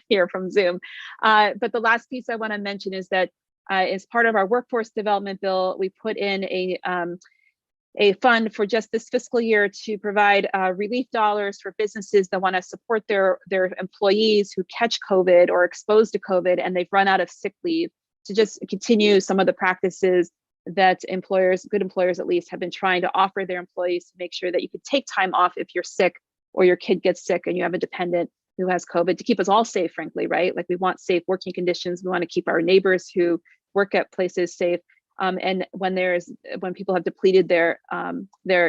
here from Zoom. But the last piece I want to mention is that as part of our workforce development bill, we put in a fund for just this fiscal year to provide relief dollars for businesses that want to support their employees who catch COVID or exposed to COVID and they've run out of sick leave, to just continue some of the practices that employers, good employers at least, have been trying to offer their employees to make sure that you could take time off if you're sick or your kid gets sick and you have a dependent who has COVID, to keep us all safe, frankly, right? Like, we want safe working conditions. We want to keep our neighbors who work at places safe. And when people have depleted their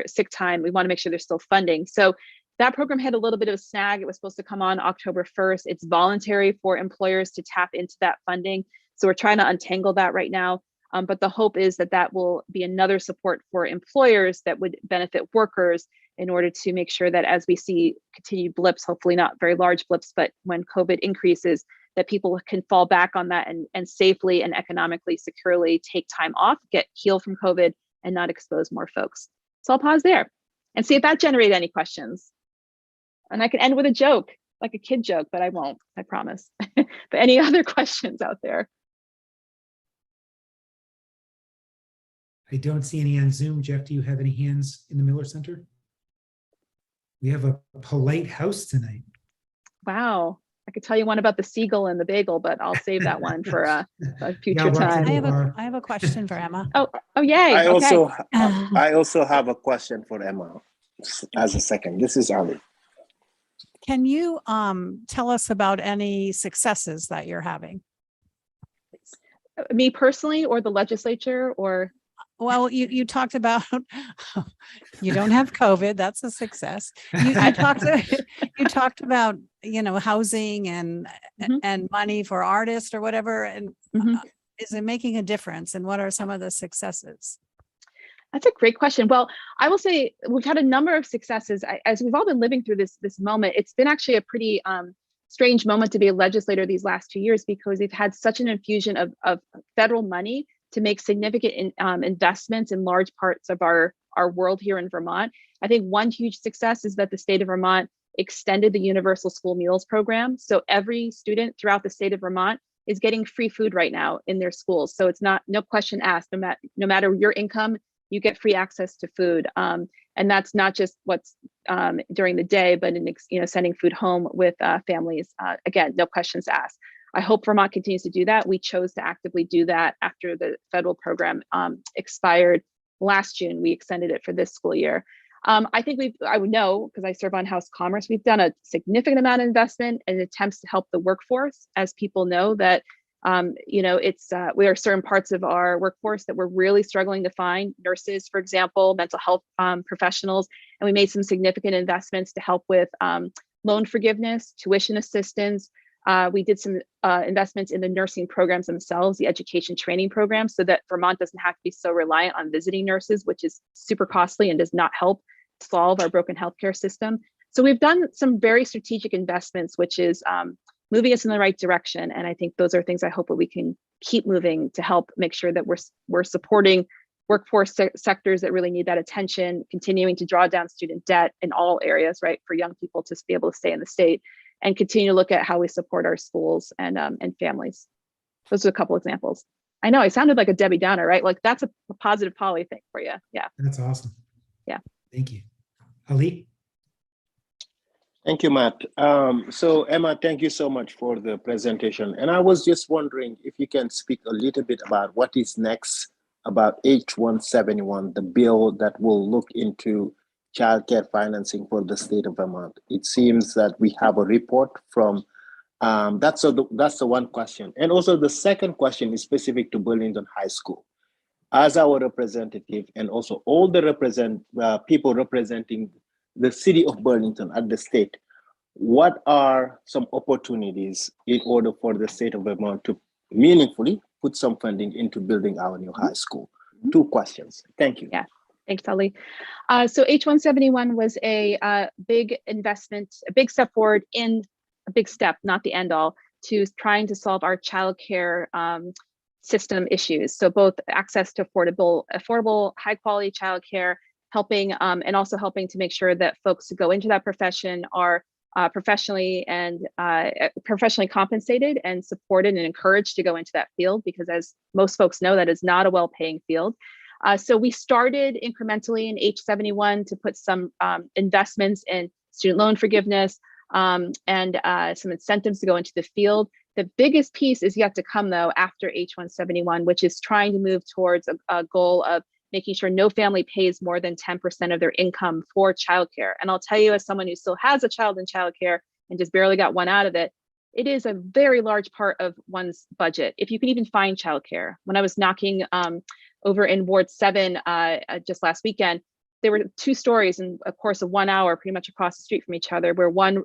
sick time, we want to make sure there's still funding. So that program had a little bit of a snag. It was supposed to come on October 1st. It's voluntary for employers to tap into that funding. So we're trying to untangle that right now. But the hope is that that will be another support for employers that would benefit workers, in order to make sure that as we see continued blips, hopefully not very large blips, but when COVID increases, that people can fall back on that and safely and economically, securely take time off, get healed from COVID, and not expose more folks. So I'll pause there and see if that generated any questions. And I can end with a joke, like a kid joke, but I won't, I promise. But any other questions out there? I don't see any on Zoom. Jeff, do you have any hands in the Miller Center? We have a polite house tonight. Wow. I could tell you one about the seagull and the bagel, but I'll save that one for a future Yeah, time. I have a question for Emma. Oh, yay. I Okay. also have a question for Emma as a second. This is Ali. Can you tell us about any successes that you're having? Me personally, or the legislature, or? Well, you talked about you don't have COVID. That's a success. You talked about, housing and money for artists or whatever. And is it making a difference? And what are some of the successes? That's a great question. Well, I will say we've had a number of successes. As we've all been living through this moment, it's been actually a pretty strange moment to be a legislator these last 2 years, because we've had such an infusion of federal money to make significant investments in large parts of our world here in Vermont. I think one huge success is that the state of Vermont extended the universal school meals program. So every student throughout the state of Vermont is getting free food right now in their schools. So it's no question asked, no matter your income, you get free access to food. And that's not just what's during the day, but in sending food home with families. Again, no questions asked. I hope Vermont continues to do that. We chose to actively do that after the federal program expired last June. We extended it for this school year. I think I would know, because I serve on House Commerce, we've done a significant amount of investment in attempts to help the workforce, as people know that, we are certain parts of our workforce that we're really struggling to find, nurses, for example, mental health professionals. And we made some significant investments to help with loan forgiveness, tuition assistance. We did some investments in the nursing programs themselves, the education training programs, so that Vermont doesn't have to be so reliant on visiting nurses, which is super costly and does not help solve our broken healthcare system. So we've done some very strategic investments, which is moving us in the right direction. And I think those are things I hope that we can keep moving to help make sure that we're supporting workforce sectors that really need that attention, continuing to draw down student debt in all areas, right, for young people to be able to stay in the state, and continue to look at how we support our schools and families. Those are a couple examples. I know I sounded like a Debbie Downer, right? Like, that's a positive poly thing for you. Yeah. That's awesome. Yeah. Thank you. Ali? Thank you, Matt. So Emma, thank you so much for the presentation. And I was just wondering if you can speak a little bit about what is next about H171, the bill that will look into childcare financing for the state of Vermont. It seems that we have a report from, that's the one question. And also the second question is specific to Burlington High School. As our representative, and also all the people representing the city of Burlington at the state, what are some opportunities in order for the state of Vermont to meaningfully put some funding into building our new high school? Two questions. Thank you. Yeah. Thanks, Ali. So H171 was a big investment, a big step forward in a big step, not the end all, to trying to solve our childcare system issues. So both access to affordable, high quality childcare, helping and also helping to make sure that folks who go into that profession are professionally compensated and supported and encouraged to go into that field, because as most folks know, that is not a well-paying field. So we started incrementally in H71 to put some investments in student loan forgiveness and some incentives to go into the field. The biggest piece is yet to come, though, after H171, which is trying to move towards a goal of making sure no family pays more than 10% of their income for childcare. And I'll tell you, as someone who still has a child in childcare and just barely got one out of it, it is a very large part of one's budget, if you can even find childcare. When I was knocking over in Ward 7 just last weekend, there were 2 stories in a course of 1 hour, pretty much across the street from each other, where one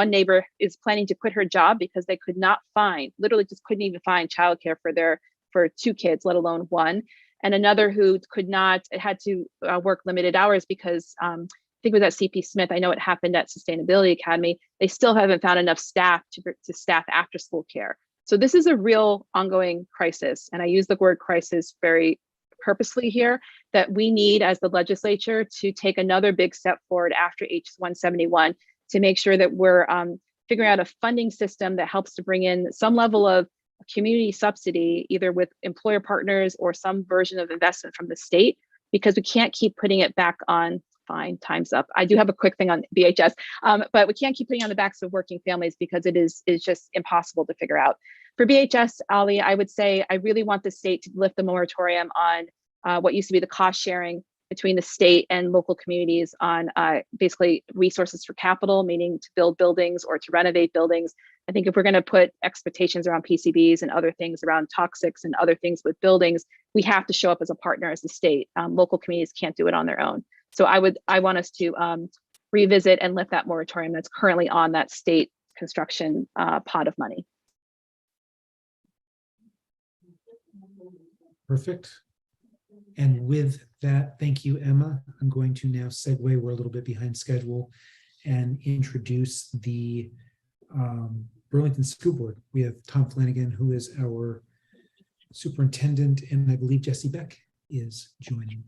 neighbor is planning to quit her job because they could not find, literally just couldn't even find childcare for 2 kids, let alone 1. And another who could not, had to work limited hours because I think it was at CP Smith. I know it happened at Sustainability Academy. They still haven't found enough staff to staff after school care. So this is a real ongoing crisis. And I use the word crisis very purposely here, that we need as the legislature to take another big step forward after H171 to make sure that we're figuring out a funding system that helps to bring in some level of community subsidy, either with employer partners or some version of investment from the state, because we can't keep putting it back on, fine, time's up. I do have a quick thing on BHS, but we can't keep putting on the backs of working families because it is just impossible to figure out. For BHS, Ali, I would say I really want the state to lift the moratorium on what used to be the cost sharing between the state and local communities on basically resources for capital, meaning to build buildings or to renovate buildings. I think if we're going to put expectations around PCBs and other things around toxics and other things with buildings, we have to show up as a partner as the state. Local communities can't do it on their own. So I want us to revisit and lift that moratorium that's currently on that state construction pot of money. Perfect. And with that, thank you, Emma. I'm going to now segue, we're a little bit behind schedule, and introduce the Burlington School Board. We have Tom Flanagan, who is our superintendent, and I believe Jesse Beck is joining.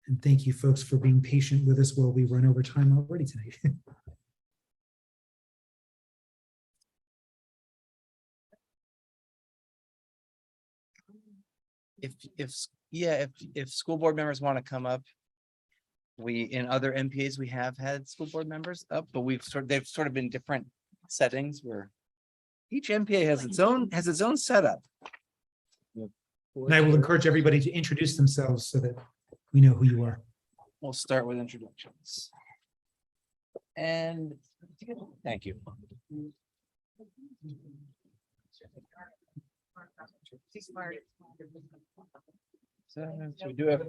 And thank you, folks, for being patient with us while we run over time already tonight. If school board members want to come up, in other MPAs we have had school board members up, but they've sort of been different settings where each MPA has its own setup. And I will encourage everybody to introduce themselves so that we know who you are. We'll start with introductions. And thank you. So we do have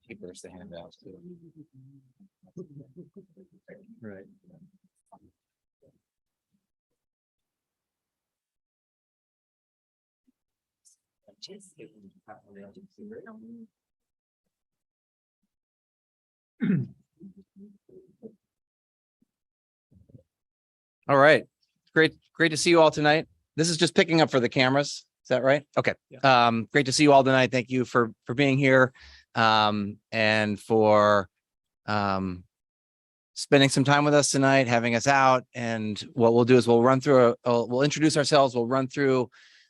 papers to hand out too. Right. All right. Great to see you all tonight. This is just picking up for the cameras. Is that right? Okay. Yeah. Great to see you all tonight. Thank you for being here and for spending some time with us tonight, having us out. And what we'll do is we'll run through we'll introduce ourselves. We'll run through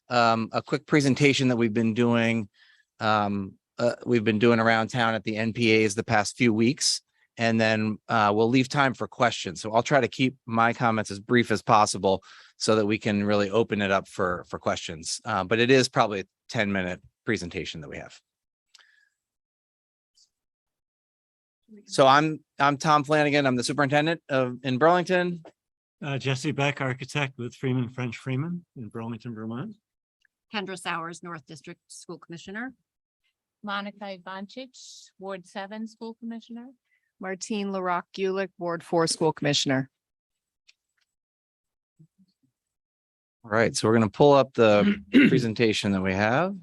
a quick presentation that we've been doing around town at the NPAs the past few weeks. And then we'll leave time for questions. So I'll try to keep my comments as brief as possible so that we can really open it up for questions. But it is probably a 10-minute presentation that we have. So I'm Tom Flanagan. I'm the superintendent in Burlington. Jesse Beck, architect with Freeman French Freeman in Burlington, Vermont. Kendra Sowers, North District School Commissioner. Monica Ivancic, Ward 7 School Commissioner. Martine LaRoque-Gulick, Ward 4 School Commissioner. All right, so we're going to pull up the presentation that we have.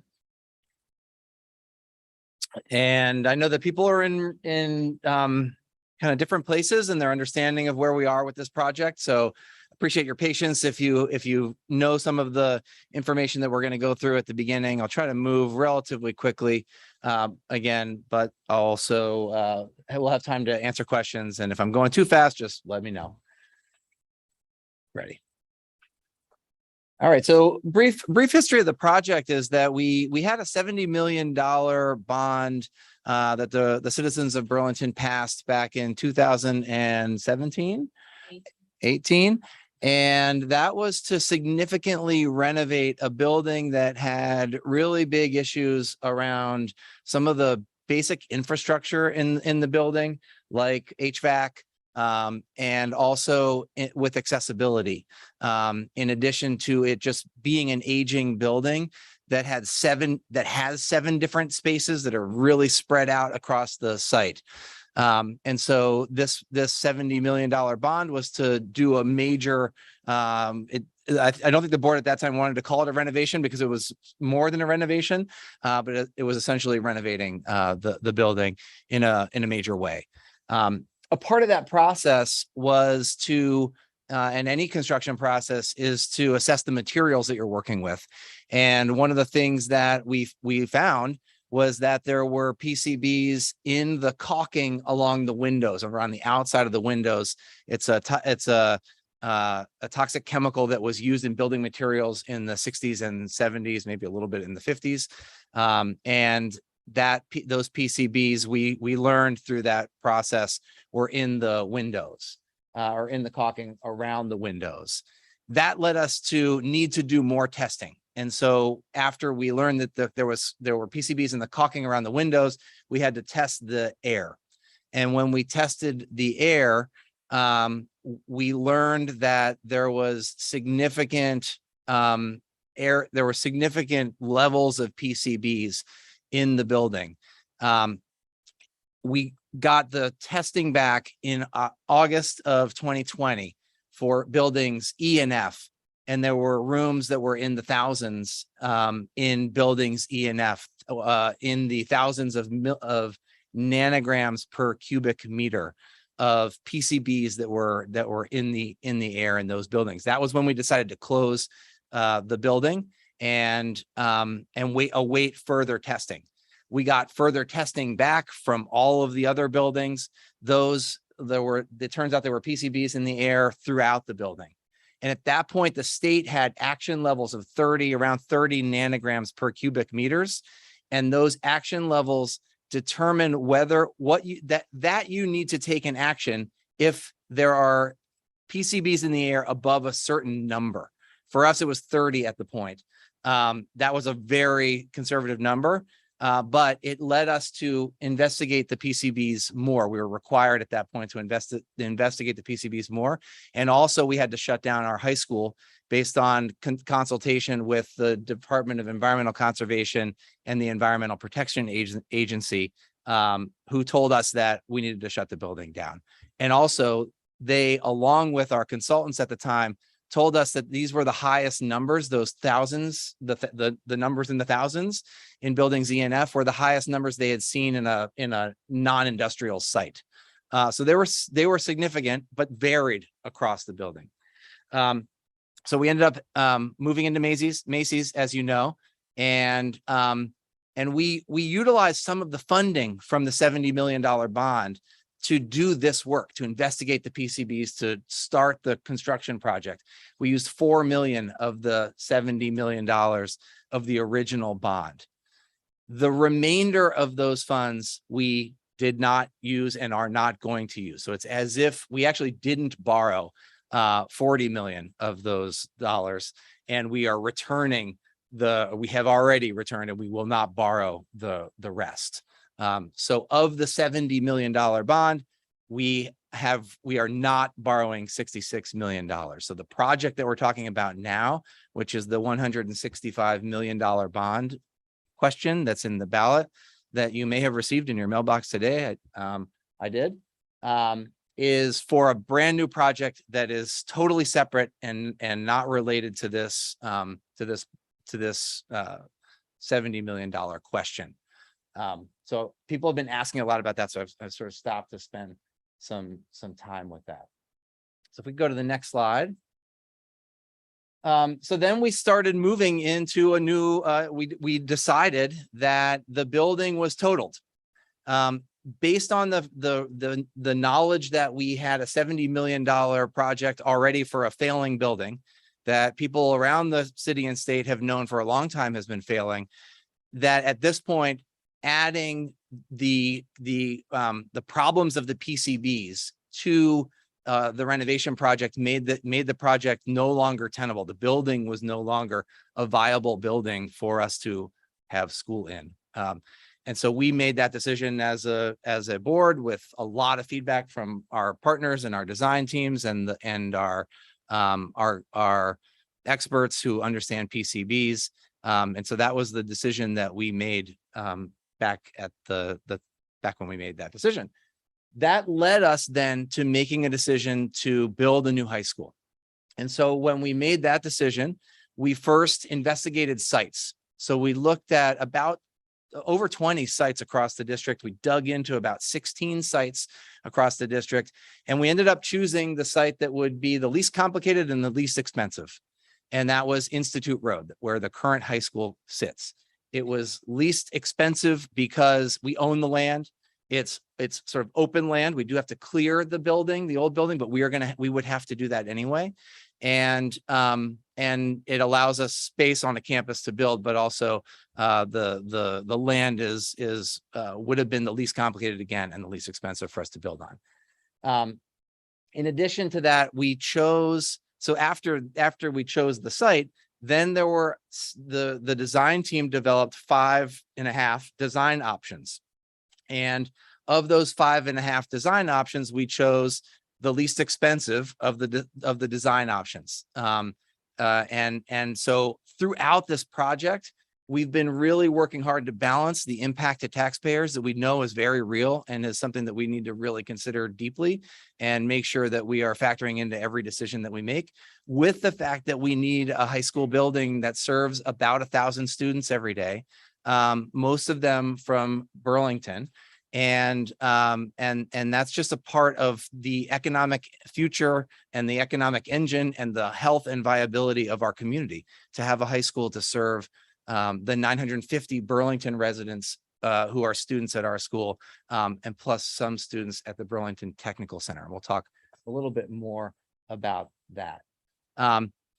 And I know that people are in kind of different places in their understanding of where we are with this project. So appreciate your patience. If you know some of the information that we're going to go through at the beginning, I'll try to move relatively quickly again, but also we'll have time to answer questions. And if I'm going too fast, just let me know. Ready. All right. So brief history of the project is that we had a $70 million bond that the citizens of Burlington passed back in 2017, 18. And that was to significantly renovate a building that had really big issues around some of the basic infrastructure in the building, like HVAC, and also with accessibility. In addition to it just being an aging building that has seven different spaces that are really spread out across the site. And so this $70 million bond was to do a major, I don't think the board at that time wanted to call it a renovation because it was more than a renovation, but it was essentially renovating the building in a major way. A part of that process was to, and any construction process is to assess the materials that you're working with. And one of the things that we found was that there were PCBs in the caulking along the windows, around the outside of the windows. It's a toxic chemical that was used in building materials in the 60s and 70s, maybe a little bit in the 50s. And those PCBs we learned through that process were in the windows or in the caulking around the windows. That led us to need to do more testing. And so after we learned that there were PCBs in the caulking around the windows, we had to test the air. And when we tested the air, we learned that there was significant there were significant levels of PCBs in the building. We got the testing back in August of 2020 for buildings E and F. And there were rooms that were in the thousands in buildings E and F, in the thousands of nanograms per cubic meter of PCBs that were in the air in those buildings. That was when we decided to close the building and await further testing. We got further testing back from all of the other buildings. It turns out there were PCBs in the air throughout the building. And at that point, the state had action levels of around 30 nanograms per cubic meters. And those action levels determine whether that you need to take an action if there are PCBs in the air above a certain number. For us, it was 30 at the point. That was a very conservative number. But it led us to investigate the PCBs more. We were required at that point to investigate the PCBs more. And also we had to shut down our high school based on consultation with the Department of Environmental Conservation and the Environmental Protection Agency, who told us that we needed to shut the building down. And also they, along with our consultants at the time, told us that these were the highest numbers, those thousands, the numbers in the thousands in buildings E and F were the highest numbers they had seen in a non-industrial site. So they were significant, but varied across the building. So we ended up moving into Macy's, as you know, and we utilized some of the funding from the $70 million bond to do this work, to investigate the PCBs, to start the construction project. We used $4 million of the $70 million of the original bond. The remainder of those funds we did not use and are not going to use. So it's as if we actually didn't borrow 40 million of those dollars, and we are returning we have already returned and we will not borrow the rest. So of the $70 million bond, we are not borrowing $66 million. So the project that we're talking about now, which is the $165 million bond question that's in the ballot that you may have received in your mailbox today, I did, is for a brand new project that is totally separate and not related to this $70 million question. So people have been asking a lot about that. So I've sort of stopped to spend some time with that. So if we go to the next slide. So then we started moving into a new, we decided that the building was totaled. Based on the knowledge that we had a $70 million project already for a failing building that people around the city and state have known for a long time has been failing, that at this point, adding the problems of the PCBs to the renovation project made the project no longer tenable. The building was no longer a viable building for us to have school in. And so we made that decision as a board with a lot of feedback from our partners and our design teams and our experts who understand PCBs. And so that was the decision that we made back when we made that decision. That led us then to making a decision to build a new high school. And so when we made that decision, we first investigated sites. So we looked at about over 20 sites across the district. We dug into about 16 sites across the district, and we ended up choosing the site that would be the least complicated and the least expensive. And that was Institute Road, where the current high school sits. It was least expensive because we own the land. It's sort of open land. We do have to clear the building, the old building, but we would have to do that anyway. And it allows us space on a campus to build, but also the land would have been the least complicated again and the least expensive for us to build on. In addition to that, we chose, so after we chose the site, then there were the design team developed 5.5 design options. And of those 5.5 design options, we chose the least expensive of the design options. And so throughout this project, we've been really working hard to balance the impact to taxpayers that we know is very real and is something that we need to really consider deeply and make sure that we are factoring into every decision that we make, with the fact that we need a high school building that serves about 1,000 students every day, most of them from Burlington. And that's just a part of the economic future and the economic engine and the health and viability of our community, to have a high school to serve the 950 Burlington residents who are students at our school, and plus some students at the Burlington Technical Center. We'll talk a little bit more about that.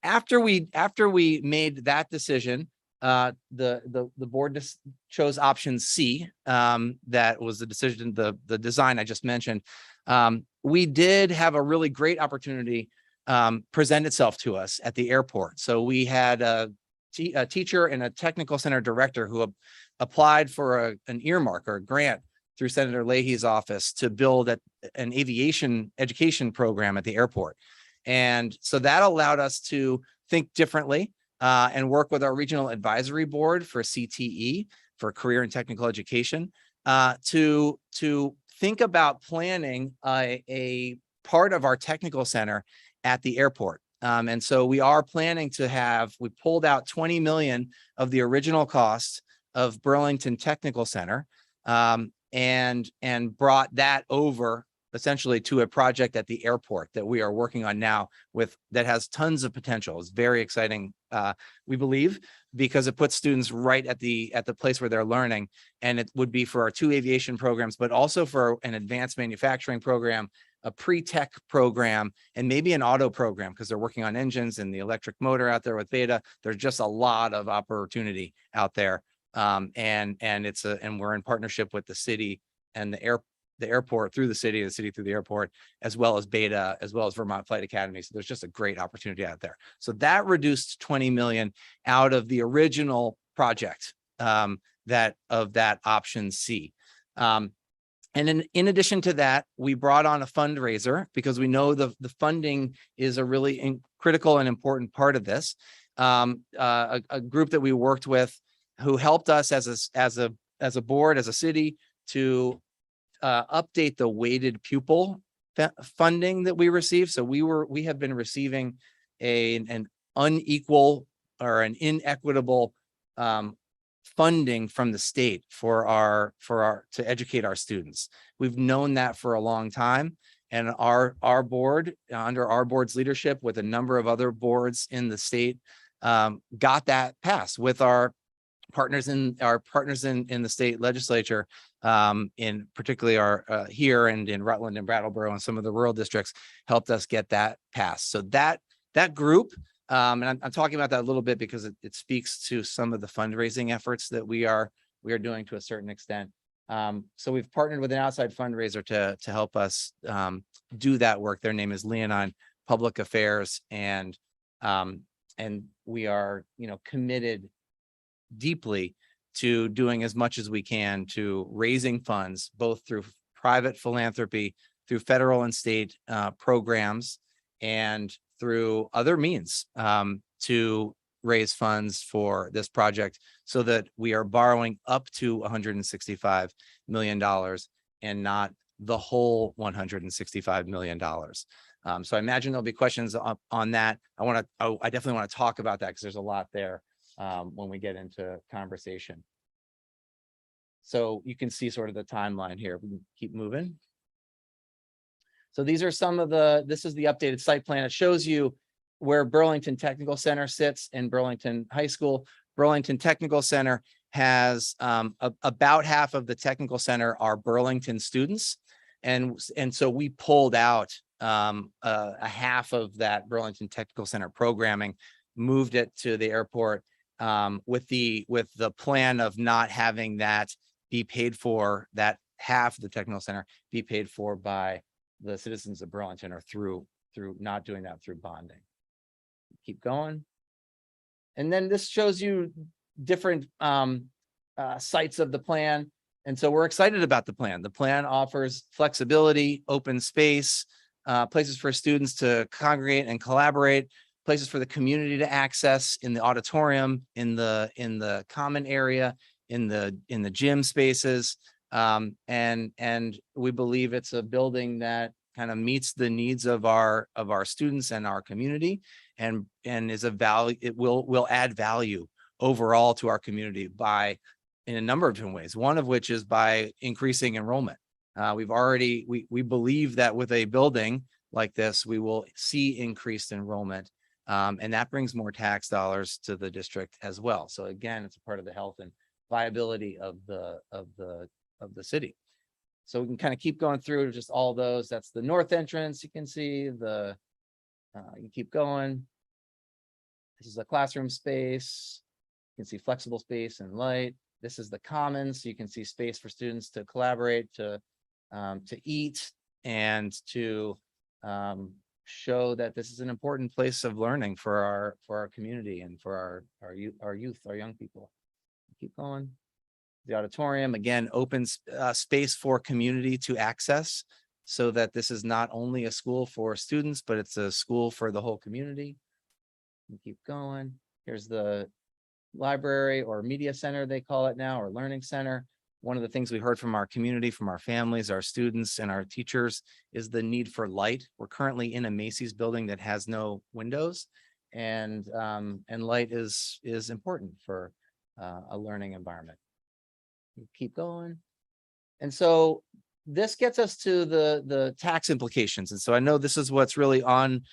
After we made that decision, the board just chose option C. That was the decision, the design I just mentioned. We did have a really great opportunity present itself to us at the airport. So we had a teacher and a technical center director who applied for an earmark or a grant through Senator Leahy's office to build an aviation education program at the airport. And so that allowed us to think differently and work with our regional advisory board for CTE, for career and technical education, to think about planning a part of our technical center at the airport. And so we are planning to we pulled out 20 million of the original cost of Burlington Technical Center, and brought that over essentially to a project at the airport that we are working on now that has tons of potential. It's very exciting, we believe, because it puts students right at the place where they're learning. And it would be for our 2 aviation programs, but also for an advanced manufacturing program, a pre-tech program, and maybe an auto program, because they're working on engines and the electric motor out there with Beta. There's just a lot of opportunity out there. And we're in partnership with the city and the airport through the city through the airport, as well as Beta, as well as Vermont Flight Academy. So there's just a great opportunity out there. So that reduced 20 million out of the original project, of that option C. And in addition to that, we brought on a fundraiser because we know the funding is a really critical and important part of this. A group that we worked with who helped us as a board, as a city, to update the weighted pupil funding that we receive. So we have been receiving an unequal or an inequitable funding from the state to educate our students. We've known that for a long time. And our board, under our board's leadership, with a number of other boards in the state, got that passed with our partners in the state legislature, in particularly our here and in Rutland and Brattleboro and some of the rural districts, helped us get that passed. So that group, and I'm talking about that a little bit because it speaks to some of the fundraising efforts that we are doing to a certain extent. So we've partnered with an outside fundraiser to help us do that work. Their name is Leonine Public Affairs, and we are, committed deeply to doing as much as we can to raising funds, both through private philanthropy, through federal and state programs, and through other means to raise funds for this project, so that we are borrowing up to $165 million and not the whole $165 million. So I imagine there'll be questions on that. I definitely want to talk about that because there's a lot there when we get into conversation. So you can see sort of the timeline here. We can keep moving. So these are this is the updated site plan. It shows you where Burlington Technical Center sits in Burlington High School. Burlington Technical Center has about half of the technical center are Burlington students. And so we pulled out a half of that Burlington Technical Center programming, moved it to the airport with the plan of not having that be paid for, that half of the technical center be paid for by the citizens of Burlington, or through not doing that through bonding. Keep going. And then this shows you different sites of the plan. And so we're excited about the plan. The plan offers flexibility, open space, places for students to congregate and collaborate, places for the community to access in the auditorium, in the common area, in the gym spaces. And we believe it's a building that kind of meets the needs of our students and our community, and is a value. It will add value overall to our community in a number of different ways. One of which is by increasing enrollment. We believe that with a building like this, we will see increased enrollment, and that brings more tax dollars to the district as well. So again, it's a part of the health and viability of the city. So we can kind of keep going through just all those. That's the north entrance. You can see you keep going. This is a classroom space. You can see flexible space and light. This is the commons. So you can see space for students to collaborate, to eat, and to show that this is an important place of learning for our community and for our youth, our young people. Keep going. The auditorium, again, opens space for community to access, so that this is not only a school for students, but it's a school for the whole community. Keep going. Here's the library, or media center, they call it now, or learning center. One of the things we heard from our community, from our families, our students, and our teachers is the need for light. We're currently in a Macy's building that has no windows, and light is important for a learning environment. Keep going. And so this gets us to the tax implications. And so I know this is what's really on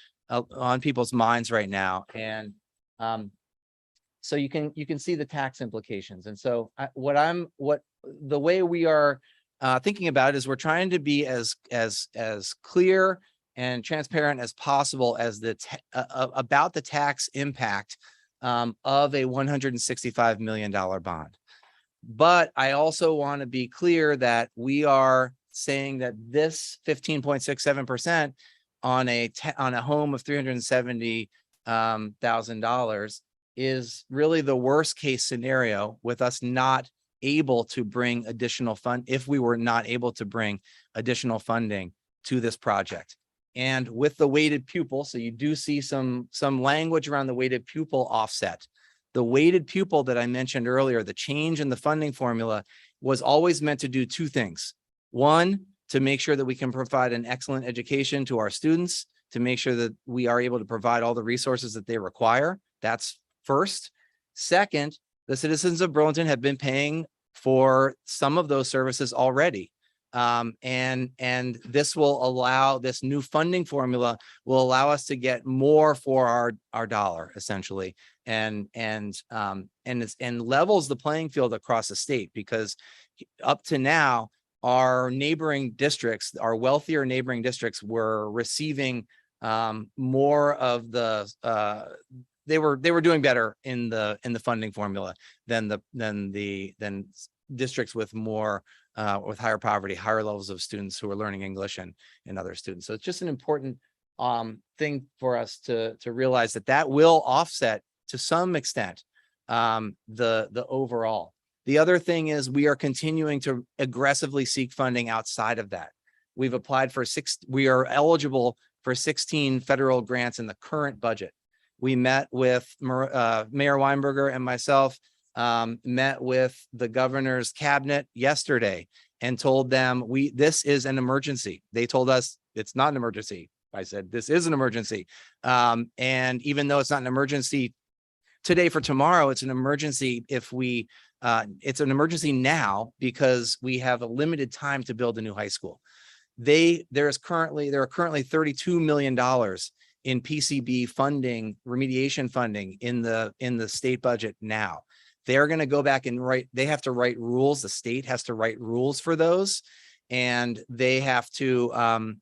people's minds right now. And so you can see the tax implications. And so the way we are thinking about it is we're trying to be as clear and transparent as possible as about the tax impact of a $165 million bond. But I also want to be clear that we are saying that this 15.67% on a home of $370,000 is really the worst case scenario, with us not able to bring additional fund, if we were not able to bring additional funding to this project. And with the weighted pupil, so you do see some language around the weighted pupil offset. The weighted pupil that I mentioned earlier, the change in the funding formula, was always meant to do two things. One, to make sure that we can provide an excellent education to our students, to make sure that we are able to provide all the resources that they require. That's first. Second, the citizens of Burlington have been paying for some of those services already. And this will allow, this new funding formula will allow us to get more for our dollar, essentially, and levels the playing field across the state, because up to now, our neighboring districts, our wealthier neighboring districts, were receiving more of the they were doing better in the funding formula than districts with more with higher poverty, higher levels of students who are learning English and other students. So it's just an important thing for us to realize that will offset to some extent the overall. The other thing is we are continuing to aggressively seek funding outside of that. We've applied for we are eligible for 16 federal grants in the current budget. We met with Mayor Weinberger and myself, met with the governor's cabinet yesterday and told them this is an emergency. They told us it's not an emergency. I said, this is an emergency. And even though it's not an emergency today for tomorrow, it's an emergency if it's an emergency now because we have a limited time to build a new high school. There are currently $32 million in PCB funding, remediation funding in the state budget now. They're going to go back and they have to write rules. The state has to write rules for those, and they have to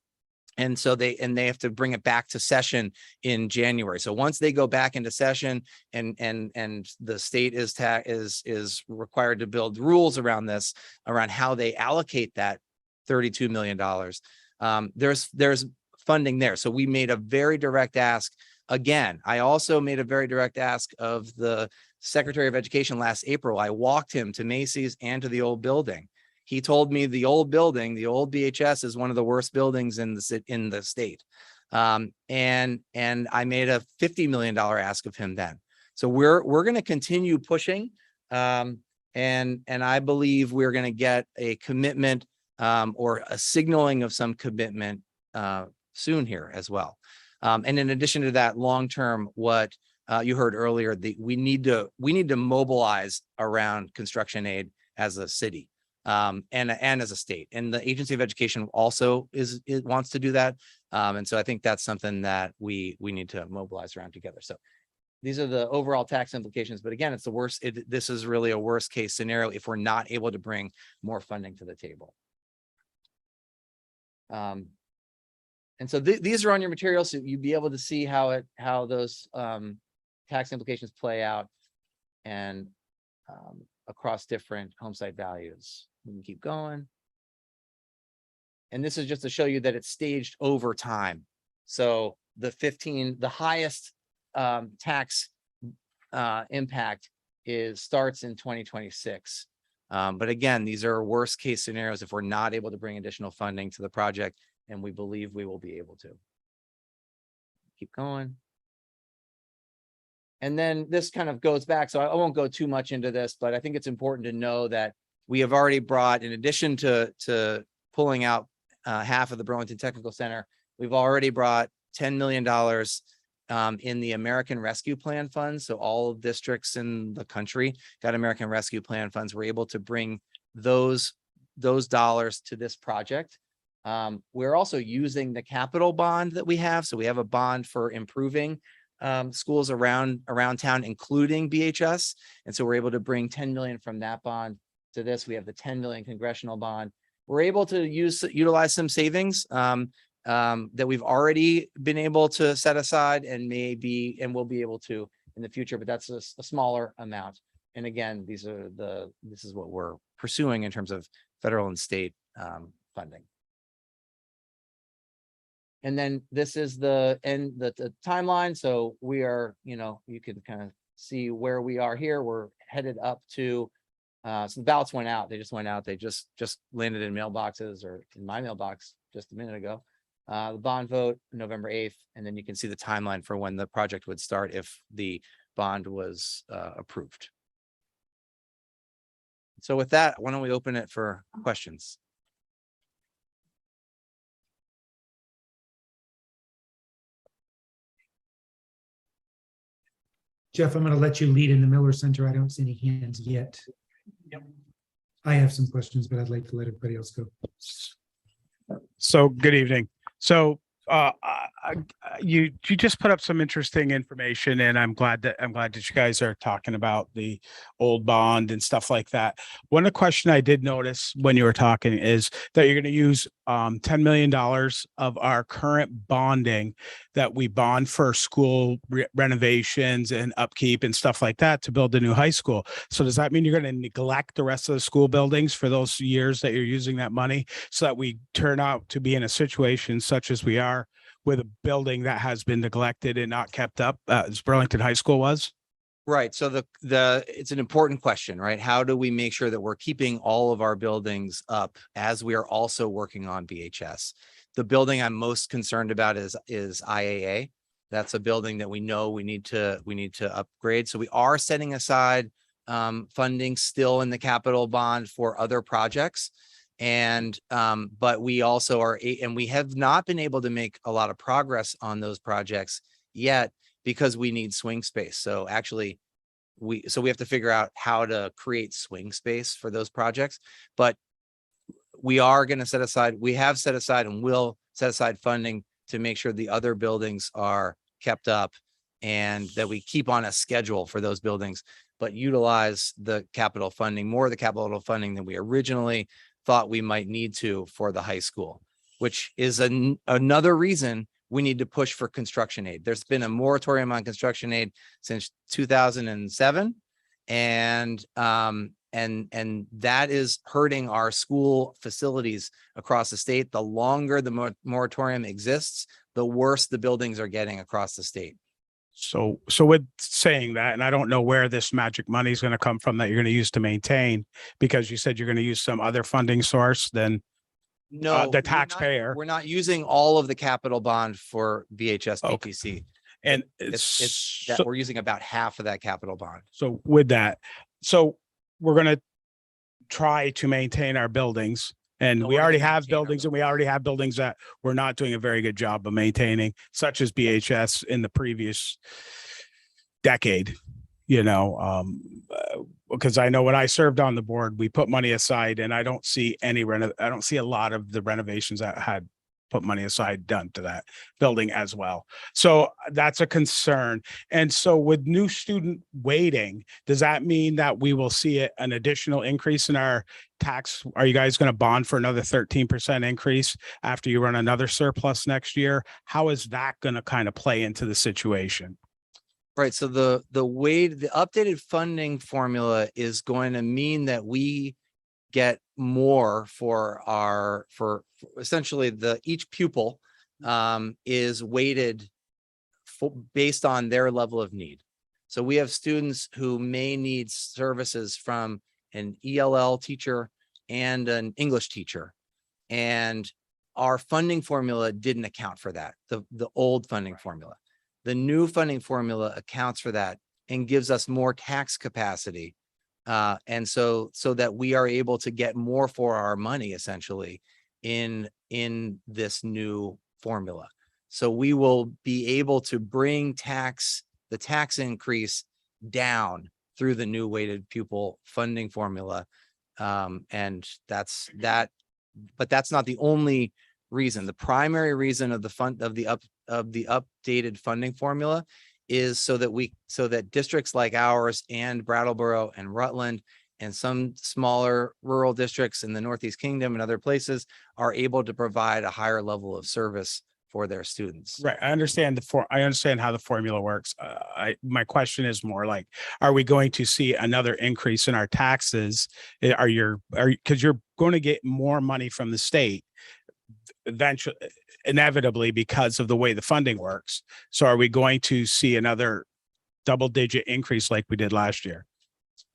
they have to bring it back to session in January. So once they go back into session and the state is required to build rules around this, around how they allocate that $32 million, there's funding there. So we made a very direct ask. Again, I also made a very direct ask of the Secretary of Education last April. I walked him to Macy's and to the old building. He told me the old building, the old BHS, is one of the worst buildings in the state. And I made a $50 million ask of him then. So we're going to continue pushing. And I believe we're going to get a commitment or a signaling of some commitment soon here as well. And in addition to that, long-term, what you heard earlier, we need to mobilize around construction aid as a city. And as a state, and the Agency of Education also wants to do that, and so I think that's something that we need to mobilize around together. So these are the overall tax implications, but again, it's the worst. This is really a worst case scenario if we're not able to bring more funding to the table. And so these are on your materials, so you'll be able to see how those tax implications play out and across different home site values. We can keep going. And this is just to show you that it's staged over time. So the highest tax impact starts in 2026. But again, these are worst case scenarios if we're not able to bring additional funding to the project, and we believe we will be able to. Keep going. And then this kind of goes back, so I won't go too much into this, but I think it's important to know that we have already brought, in addition to pulling out half of the Burlington Technical Center, we've already brought $10 million in the American Rescue Plan funds. So all districts in the country got American Rescue Plan funds. We're able to bring those dollars to this project. We're also using the capital bond that we have. So we have a bond for improving schools around town, including BHS. And so we're able to bring 10 million from that bond to this. We have the 10 million congressional bond. We're able to utilize some savings that we've already been able to set aside and will be able to in the future, but that's a smaller amount. And again, this is what we're pursuing in terms of federal and state funding. And then this is the timeline. So we are, you can kind of see where we are here. We're headed up to, so the ballots went out. They just went out. They just landed in mailboxes, or in my mailbox just a minute ago. The bond vote, November 8th. And then you can see the timeline for when the project would start if the bond was approved. So with that, why don't we open it for questions? Jeff, I'm going to let you lead in the Miller Center. I don't see any hands yet. I have some questions, but I'd like to let everybody else go. So good evening. So you just put up some interesting information, and I'm glad that you guys are talking about the old bond and stuff like that. One of the question I did notice when you were talking is that you're going to use $10 million of our current bonding that we bond for school renovations and upkeep and stuff like that to build a new high school. So does that mean you're going to neglect the rest of the school buildings for those years that you're using that money, so that we turn out to be in a situation such as we are with a building that has been neglected and not kept up, as Burlington High School was? Right. So it's an important question, right? How do we make sure that we're keeping all of our buildings up as we are also working on BHS? The building I'm most concerned about is IAA. That's a building that we know we need to upgrade. So we are setting aside funding still in the capital bond for other projects. And but we also are, and we have not been able to make a lot of progress on those projects yet because we need swing space. So actually we have to figure out how to create swing space for those projects. But we are going to set aside, we have set aside and will set aside funding to make sure the other buildings are kept up and that we keep on a schedule for those buildings, but utilize the capital funding, more of the capital funding than we originally thought we might need to for the high school, which is another reason we need to push for construction aid. There's been a moratorium on construction aid since 2007. And that is hurting our school facilities across the state. The longer the moratorium exists, the worse the buildings are getting across the state. So with saying that, and I don't know where this magic money is going to come from that you're going to use to maintain, because you said you're going to use some other funding source than the taxpayer. We're not using all of the capital bond for BHS PTC. And it's that we're using about half of that capital bond. So with that, so we're going to try to maintain our buildings. And we already have buildings, and we already have buildings that we're not doing a very good job of maintaining, such as BHS in the previous decade, because I know when I served on the board, we put money aside, and I don't see I don't see a lot of the renovations that had put money aside done to that building as well. So that's a concern. And so with new student waiting, does that mean that we will see an additional increase in our tax? Are you guys going to bond for another 13% increase after you run another surplus next year? How is that going to kind of play into the situation? Right. So the updated funding formula is going to mean that we get more for essentially each pupil is weighted based on their level of need. So we have students who may need services from an ELL teacher and an English teacher, and our funding formula didn't account for that, the old funding formula. The new funding formula accounts for that and gives us more tax capacity. And so that we are able to get more for our money, essentially, in this new formula. So we will be able to bring the tax increase down through the new weighted pupil funding formula. And that's that, but that's not the only reason. The primary reason of the updated funding formula is so that districts like ours and Brattleboro and Rutland and some smaller rural districts in the Northeast Kingdom and other places are able to provide a higher level of service for their students. Right. I understand I understand how the formula works. My question is more like, are we going to see another increase in our taxes? Because you're going to get more money from the state eventually, inevitably, because of the way the funding works. So are we going to see another double-digit increase like we did last year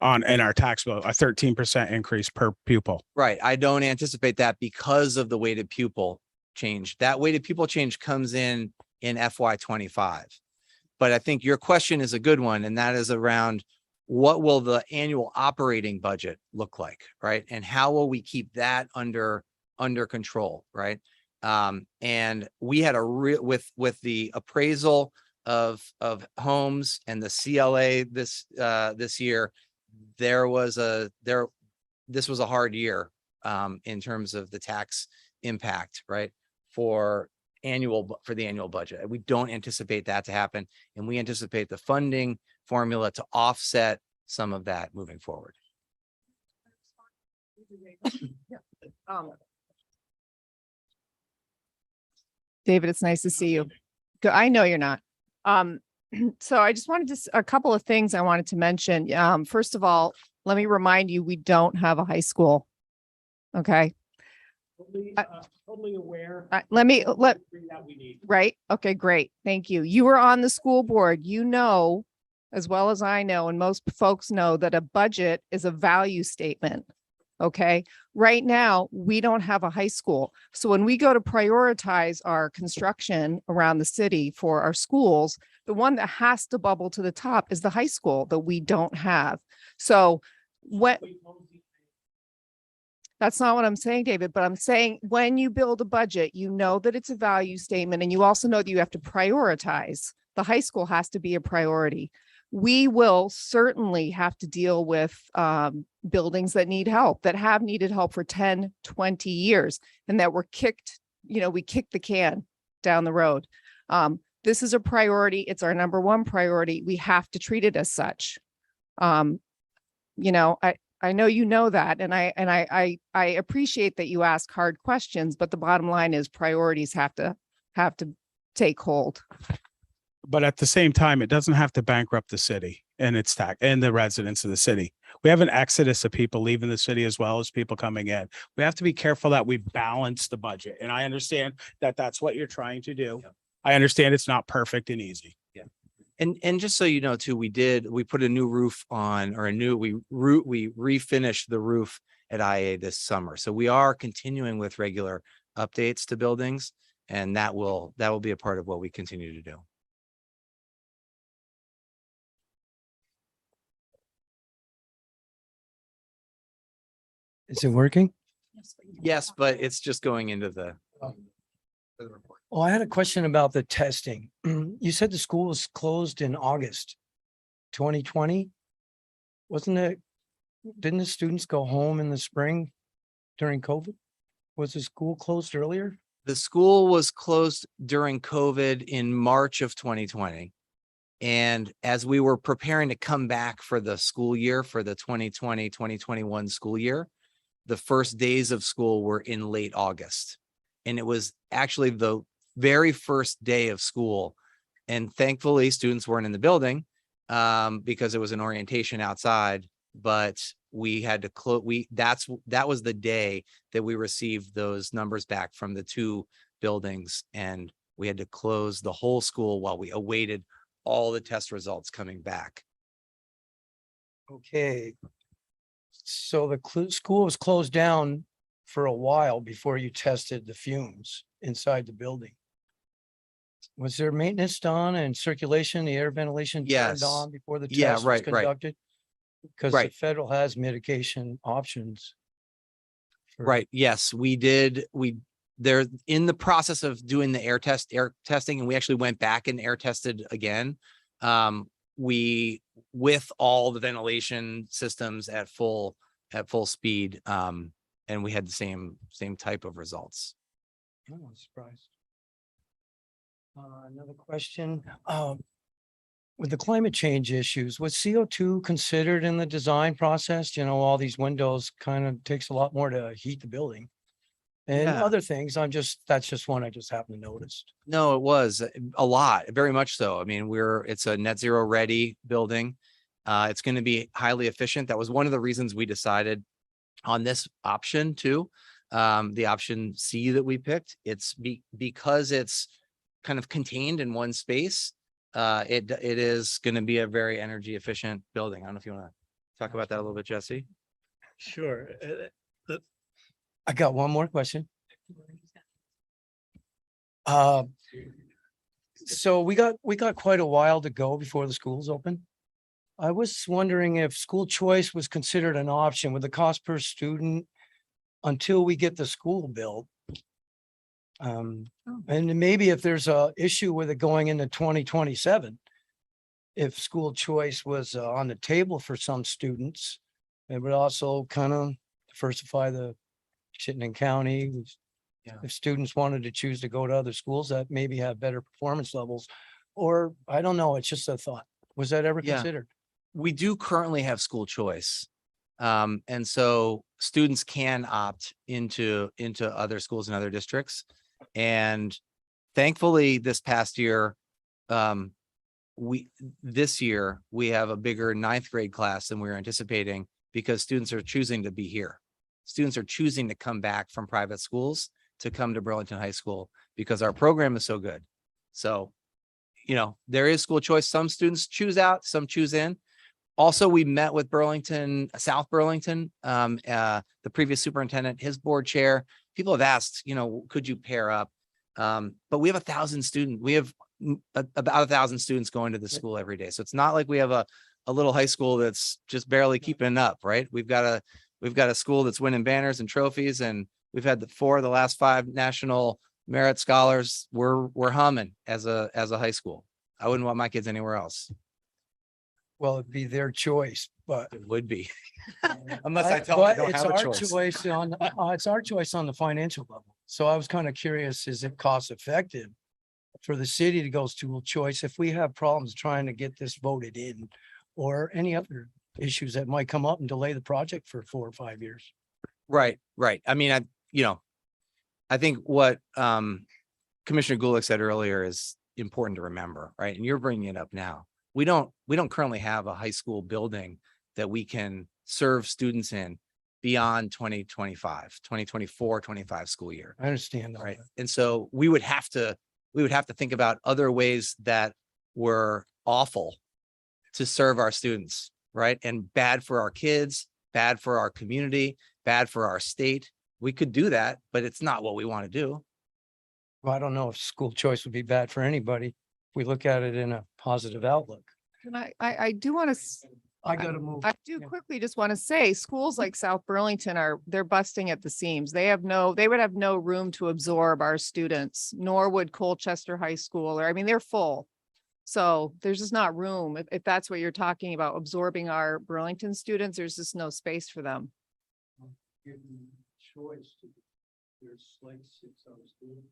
in our tax bill, a 13% increase per pupil? Right. I don't anticipate that because of the weighted pupil change. That weighted pupil change comes in FY25. But I think your question is a good one, and that is around what will the annual operating budget look like, right? And how will we keep that under control, right? And we had with the appraisal of homes and the CLA this year, this was a hard year in terms of the tax impact, right? For the annual budget. We don't anticipate that to happen, and we anticipate the funding formula to offset some of that moving forward. David, it's nice to see you. I know you're not. So I just wanted to, a couple of things I wanted to mention. First of all, let me remind you, we don't have a high school. Okay. Totally aware. Right. Okay, great. Thank you. You were on the school board, you know, as well as I know, and most folks know, that a budget is a value statement. Okay. Right now, we don't have a high school. So when we go to prioritize our construction around the city for our schools, the one that has to bubble to the top is the high school that we don't have. So that's not what I'm saying, David, but I'm saying when you build a budget, you know that it's a value statement, and you also know that you have to prioritize. The high school has to be a priority. We will certainly have to deal with buildings that need help, that have needed help for 10, 20 years, and that were kicked, we kicked the can down the road. This is a priority. It's our number one priority. We have to treat it as such. I know you know that, and I appreciate that you ask hard questions, but the bottom line is priorities have to take hold. But at the same time, it doesn't have to bankrupt the city and its tax and the residents of the city. We have an exodus of people leaving the city as well as people coming in. We have to be careful that we balance the budget. And I understand that that's what you're trying to do. Yeah. I understand it's not perfect and easy. Yeah. And just so you know, too, we put a new roof on, or we refinished the roof at IA this summer. So we are continuing with regular updates to buildings, and that will be a part of what we continue to do. Is it working? Yes, but it's just going into the report. Well, I had a question about the testing. You said the school was closed in August 2020. Didn't the students go home in the spring during COVID? Was the school closed earlier? The school was closed during COVID in March of 2020. And as we were preparing to come back for the school year, for the 2020-2021 school year, the first days of school were in late August. And it was actually the very first day of school. And thankfully, students weren't in the building because it was an orientation outside, but we had to close. That was the day that we received those numbers back from the two buildings, and we had to close the whole school while we awaited all the test results coming back. Okay. So the school was closed down for a while before you tested the fumes inside the building. Was there maintenance done and circulation, the air ventilation turned on before the test was conducted? Because the federal has mitigation options. Right. Yes, we did. They're in the process of doing the air testing, and we actually went back and air tested again. With all the ventilation systems at full speed, and we had the same type of results. Oh, I'm surprised. Another question. With the climate change issues, was CO2 considered in the design process? All these windows kind of takes a lot more to heat the building. And other things, that's just one I just happened to notice. No, it was a lot, very much so. I mean, it's a net zero ready building. It's going to be highly efficient. That was one of the reasons we decided on this option too. The option C that we picked, because it's kind of contained in one space. It is going to be a very energy efficient building. I don't know if you want to talk about that a little bit, Jesse. Sure. I got one more question. So we got quite a while to go before the schools open. I was wondering if school choice was considered an option with the cost per student until we get the school built. And then maybe if there's a issue with it going into 2027, if school choice was on the table for some students, it would also kind of diversify the Chittenden County. If students wanted to choose to go to other schools that maybe have better performance levels, or I don't know, it's just a thought. Was that ever Yeah. considered? We do currently have school choice. And so students can opt into other schools and other districts. And thankfully, this past year, this year we have a bigger 9th grade class than we were anticipating because students are choosing to be here. Students are choosing to come back from private schools to come to Burlington High School because our program is so good. So, you know, there is school choice. Some students choose out, some choose in. Also, we met with South Burlington, the previous superintendent, his board chair. People have asked, you know, could you pair up? But we have 1,000 students. We have about 1,000 students going to the school every day. So it's not like we have a little high school that's just barely keeping up, right? We've got a school that's winning banners and trophies, and we've had 4 of the last 5 national merit scholars. We're humming as a high school. I wouldn't want my kids anywhere else. Well, it'd be their choice, but it would be. Unless I tell them I don't have a choice. It's our choice on the financial level. So I was kind of curious, is it cost effective for the city to go school choice if we have problems trying to get this voted in, or any other issues that might come up and delay the project for 4 or 5 years? Right. I mean, I think what Commissioner Gulick said earlier is important to remember, right? And you're bringing it up now. We don't currently have a high school building that we can serve students in beyond 2024-25 school year. I understand that. Right. And so we would have to think about other ways that were awful to serve our students, right? And bad for our kids, bad for our community, bad for our state. We could do that, but it's not what we want to do. Well, I don't know if school choice would be bad for anybody. We look at it in a positive outlook. And I do want to, I gotta move. I do quickly just want to say, schools like South Burlington they're busting at the seams. They would have no room to absorb our students, nor would Colchester High School, they're full. So there's just not room. If that's what you're talking about, absorbing our Burlington students, there's just no space for them. Choice. There's like 6 other schools.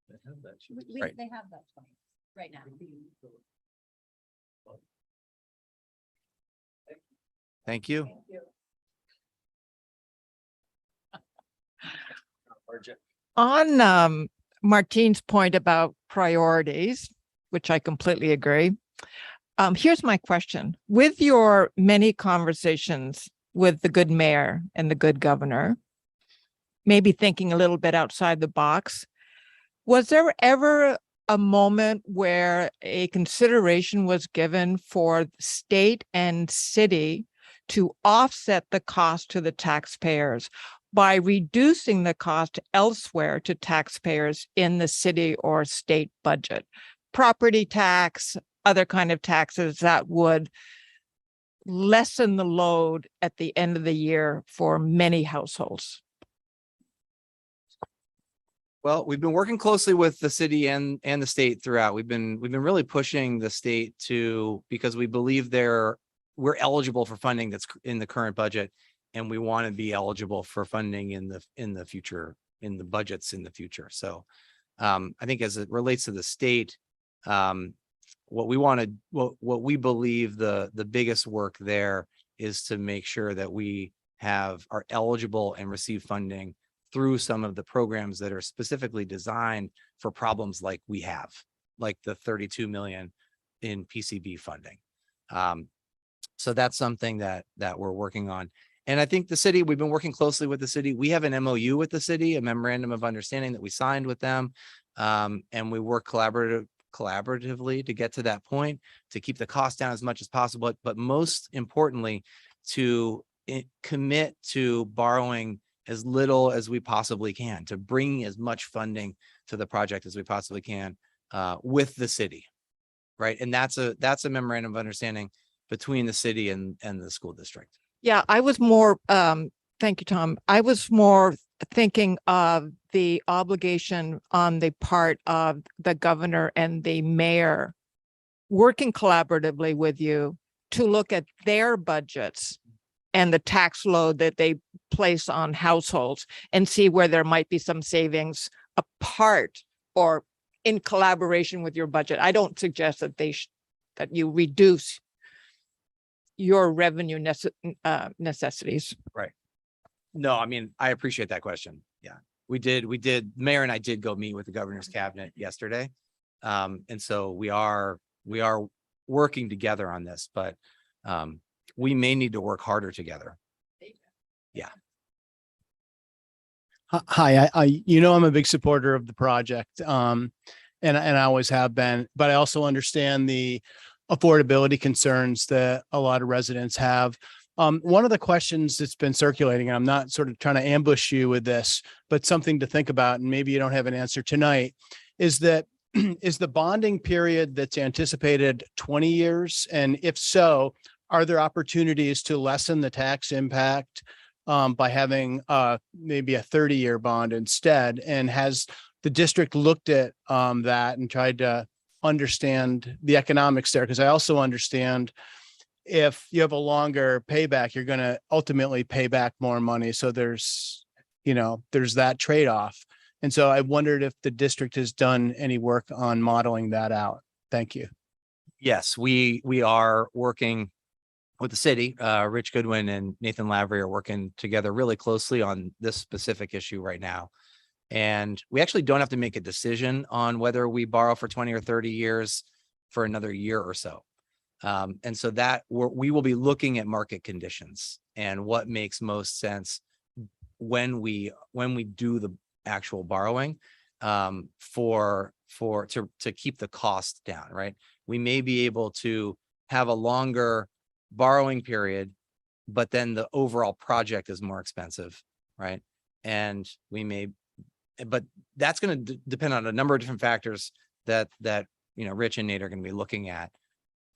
They have that choice. Right. They have that choice right now. Thank you. On Martine's point about priorities, which I completely agree. Here's my question. With your many conversations with the good mayor and the good governor, maybe thinking a little bit outside the box, was there ever a moment where a consideration was given for state and city to offset the cost to the taxpayers by reducing the cost elsewhere to taxpayers in the city or state budget? Property tax, other kind of taxes that would lessen the load at the end of the year for many households. Well, we've been working closely with the city and the state throughout. We've been really pushing the state because we believe we're eligible for funding that's in the current budget, and we want to be eligible for funding in the future, in the budgets in the future. So I think as it relates to the state, what we believe the biggest work there is to make sure that we are eligible and receive funding through some of the programs that are specifically designed for problems like we have, like the 32 million in PCB funding. So that's something that we're working on. And I think the city, we've been working closely with the city. We have an MOU with the city, a memorandum of understanding that we signed with them. And we work collaboratively to get to that point, to keep the cost down as much as possible, but most importantly, to commit to borrowing as little as we possibly can, to bring as much funding to the project as we possibly can with the city, right? And that's a memorandum of understanding between the city and the school district. Yeah, I was more, thank you, Tom. I was more thinking of the obligation on the part of the governor and the mayor working collaboratively with you to look at their budgets and the tax load that they place on households and see where there might be some savings apart or in collaboration with your budget. I don't suggest that that you reduce your revenue necessities. Right. No, I mean, I appreciate that question. Yeah, we did, Mayor and I did go meet with the governor's cabinet yesterday. And so we are working together on this, but we may need to work harder together. Yeah. Hi, I'm a big supporter of the project. And I always have been, but I also understand the affordability concerns that a lot of residents have. One of the questions that's been circulating, and I'm not sort of trying to ambush you with this, but something to think about, and maybe you don't have an answer tonight, is that is the bonding period that's anticipated 20 years? And if so, are there opportunities to lessen the tax impact by having maybe a 30-year bond instead? And has the district looked at that and tried to understand the economics there? Because I also understand if you have a longer payback, you're going to ultimately pay back more money. So there's that trade-off. And so I wondered if the district has done any work on modeling that out. Thank you. Yes, we are working with the city. Rich Goodwin and Nathan Lavery are working together really closely on this specific issue right now. And we actually don't have to make a decision on whether we borrow for 20 or 30 years for another year or so. And so that we will be looking at market conditions and what makes most sense when we do the actual borrowing to keep the cost down, right? We may be able to have a longer borrowing period, but then the overall project is more expensive, right? And but that's going to depend on a number of different factors that Rich and Nate are going to be looking at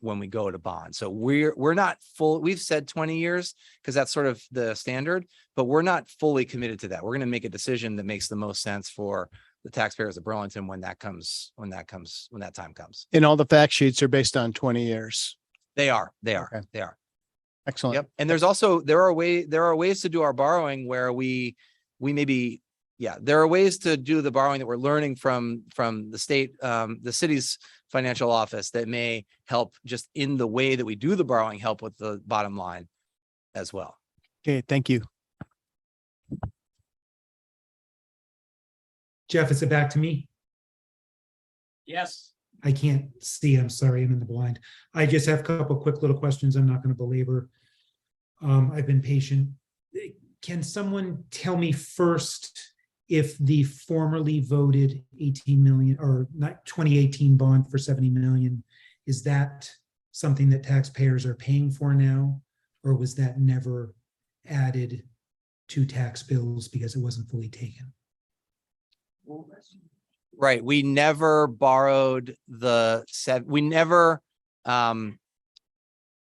when we go to bond. So we're not full. We've said 20 years because that's sort of the standard, but we're not fully committed to that. We're going to make a decision that makes the most sense for the taxpayers of Burlington when that time comes. And all the fact sheets are based on 20 years. They are. Excellent. Yep. And there are ways to do our borrowing where we maybe, there are ways to do the borrowing that we're learning from the state, the city's financial office that may help just in the way that we do the borrowing, help with the bottom line as well. Okay. Thank you. Jeff, is it back to me? Yes. I can't see. I'm sorry. I'm in the blind. I just have a couple quick little questions. I'm not going to belabor. I've been patient. Can someone tell me first if the formerly voted 18 million or not 2018 bond for 70 million, is that something that taxpayers are paying for now, or was that never added to tax bills because it wasn't fully taken? Right. We never borrowed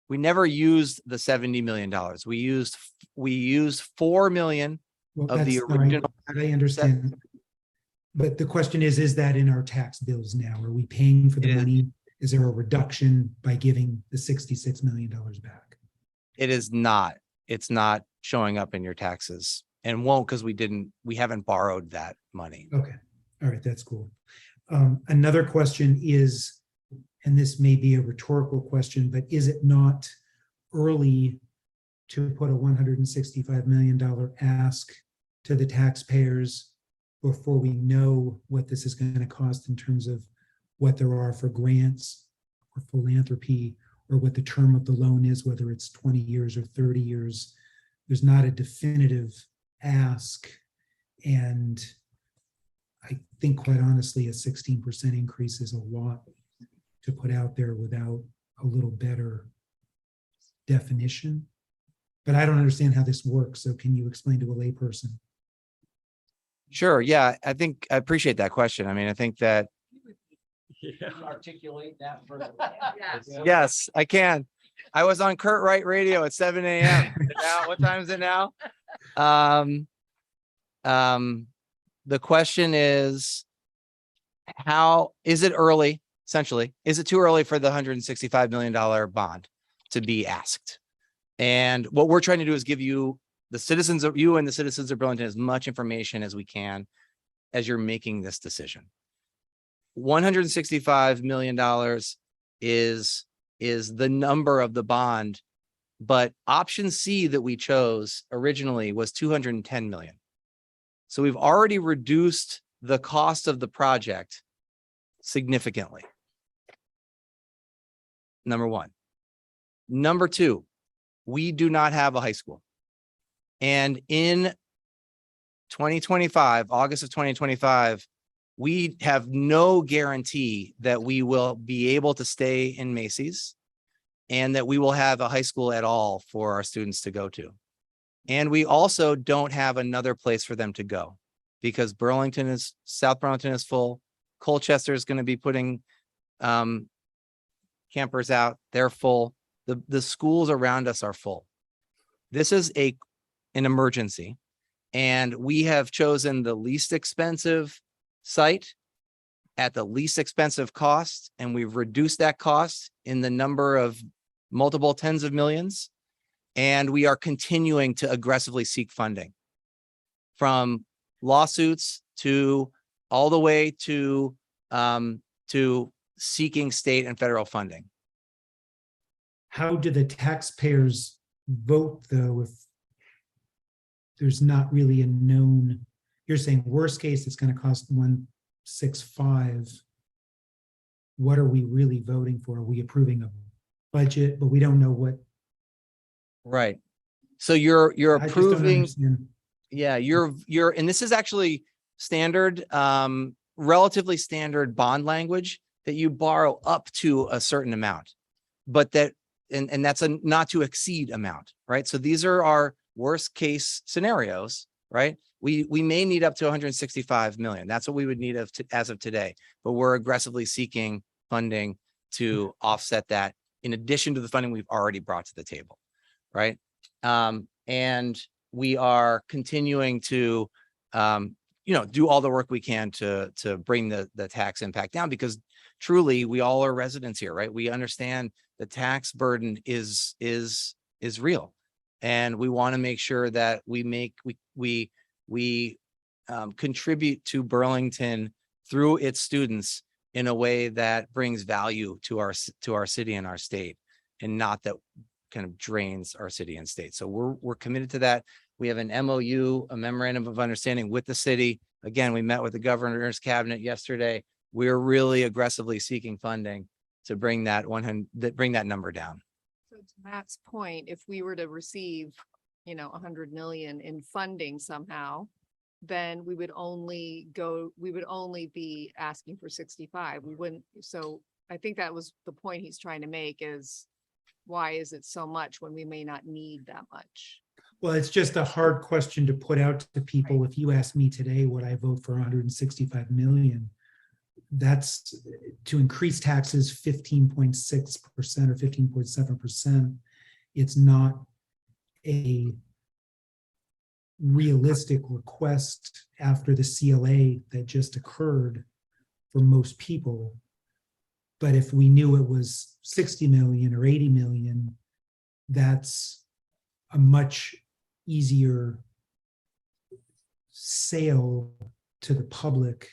we never used the $70 million. We used $4 million of the original. I understand. But the question is that in our tax bills now? Are we paying for the money? Is there a reduction by giving the $66 million back? It is not. It's not showing up in your taxes and won't because we haven't borrowed that money. Okay. All right. That's cool. Another question is, and this may be a rhetorical question, but is it not early to put a $165 million ask to the taxpayers before we know what this is going to cost in terms of what there are for grants or philanthropy, or what the term of the loan is, whether it's 20 years or 30 years? There's not a definitive ask. And I think, quite honestly, a 16% increase is a lot to put out there without a little better definition. But I don't understand how this works. So can you explain to a layperson? Sure. Yeah, I appreciate that question. I mean, I think that. Articulate that further. Yes, I can. I was on Kurt Wright Radio at 7 a.m. Now, what time is it now? the question is, how is it early? Essentially, is it too early for the $165 million bond to be asked? And what we're trying to do is give you, the citizens of you and the citizens of Burlington, as much information as we can as you're making this decision. $165 million is the number of the bond, but option C that we chose originally was 210 million. So we've already reduced the cost of the project significantly. Number one. Number two, we do not have a high school. And in 2025, August of 2025, we have no guarantee that we will be able to stay in Macy's and that we will have a high school at all for our students to go to. And we also don't have another place for them to go because South Burlington is full. Colchester is going to be putting campers out. They're full. The schools around us are full. This is an emergency. And we have chosen the least expensive site at the least expensive cost. And we've reduced that cost in the number of multiple tens of millions. And we are continuing to aggressively seek funding, from lawsuits to all the way to seeking state and federal funding. How do the taxpayers vote though if there's not really a known? You're saying worst case it's going to cost 165. What are we really voting for? Are we approving a budget, but we don't know what? Right. So you're I just don't approving. understand. Yeah, you're, and this is actually standard, relatively standard bond language that you borrow up to a certain amount, but that, and that's a not to exceed amount, right? So these are our worst case scenarios, right? We may need up to 165 million. That's what we would need as of today, but we're aggressively seeking funding to offset that in addition to the funding we've already brought to the table, right? And we are continuing to, do all the work we can to bring the tax impact down, because truly we all are residents here, right? We understand the tax burden is real, and we want to make sure that we contribute to Burlington through its students in a way that brings value to our city and our state, and not that kind of drains our city and state. So we're committed to that. We have an MOU, a memorandum of understanding with the city. Again, we met with the governor's cabinet yesterday. We're really aggressively seeking funding to bring that number down. So to Matt's point, if we were to receive, 100 million in funding somehow, then we would only be asking for 65. We wouldn't. So I think that was the point he's trying to make, is why is it so much when we may not need that much? Well, it's just a hard question to put out to people. Right. If you ask me today, would I vote for 165 million? That's to increase taxes 15.6% or 15.7%. It's not a realistic request after the CLA that just occurred for most people. But if we knew it was 60 million or 80 million, that's a much easier sale to the public.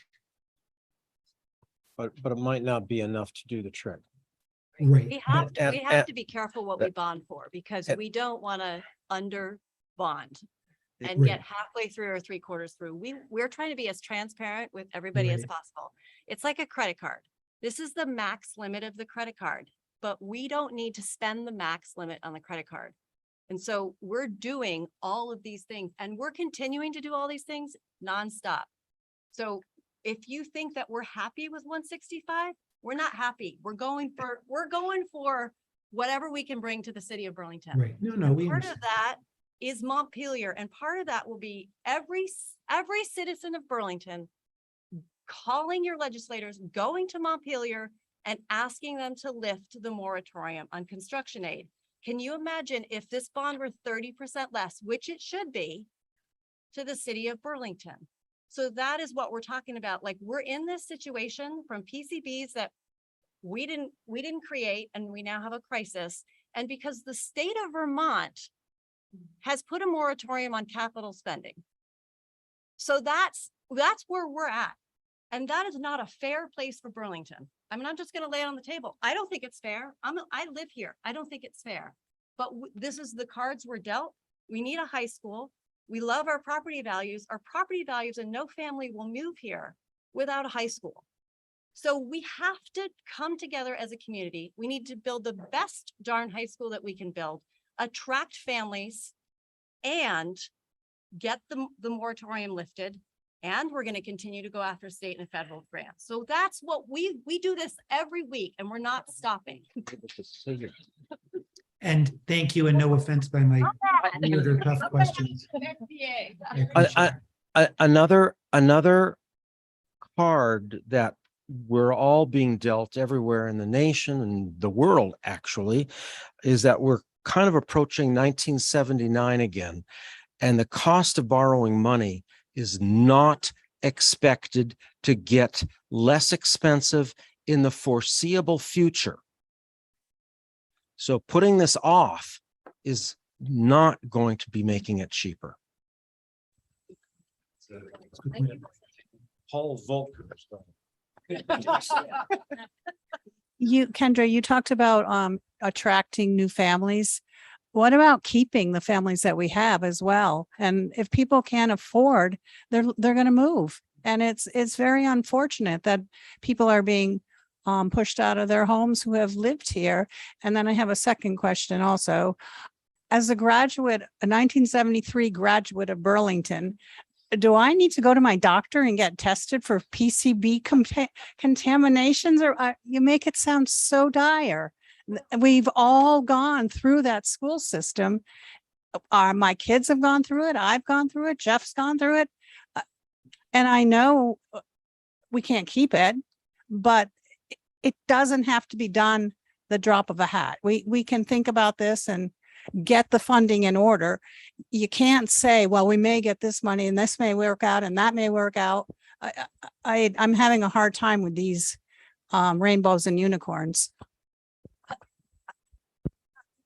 But it might not be enough to do the trick. Right. We have to be careful what we bond for, because we don't want to under bond and get halfway through or 3/4 through. We're trying to be as transparent with everybody as possible. It's like a credit card. This is the max limit of the credit card, but we don't need to spend the max limit on the credit card. And so we're doing all of these things, and we're continuing to do all these things nonstop. So if you think that we're happy with 165, we're not happy. We're going for whatever we can bring to the city of Burlington. Right. No, we Part understand. of that is Montpelier, and part of that will be every citizen of Burlington calling your legislators, going to Montpelier and asking them to lift the moratorium on construction aid. Can you imagine if this bond were 30% less, which it should be, to the city of Burlington? So that is what we're talking about. Like, we're in this situation from PCBs that we didn't create, and we now have a crisis. And because the state of Vermont has put a moratorium on capital spending. So that's where we're at. And that is not a fair place for Burlington. I mean, I'm just going to lay it on the table. I don't think it's fair. I live here. I don't think it's fair. But this is the cards we're dealt. We need a high school. We love our property values. Our property values, and no family will move here without a high school. So we have to come together as a community. We need to build the best darn high school that we can build, attract families, and get the moratorium lifted. And we're going to continue to go after state and federal grants. So that's what we do this every week, and we're not stopping. And thank you, and no offense by my weird or tough questions. I appreciate Another card that we're all being dealt everywhere in the nation and the world actually is that we're kind of approaching 1979 again, and the cost of borrowing money is not expected to get less expensive in the foreseeable future. So putting this off is not going to be making it cheaper. Paul Volcker. Kendra, you talked about attracting new families. What about keeping the families that we have as well? And if people can't afford, they're going to move. And it's very unfortunate that people are being pushed out of their homes who have lived here. And then I have a second question also. As a graduate, a 1973 graduate of Burlington, do I need to go to my doctor and get tested for PCB contaminations? Or you make it sound so dire. We've all gone through that school system. My kids have gone through it. I've gone through it. Jeff's gone through it. And I know we can't keep it, but it doesn't have to be done the drop of a hat. We can think about this and get the funding in order. You can't say, well, we may get this money and this may work out and that may work out. I'm having a hard time with these rainbows and unicorns.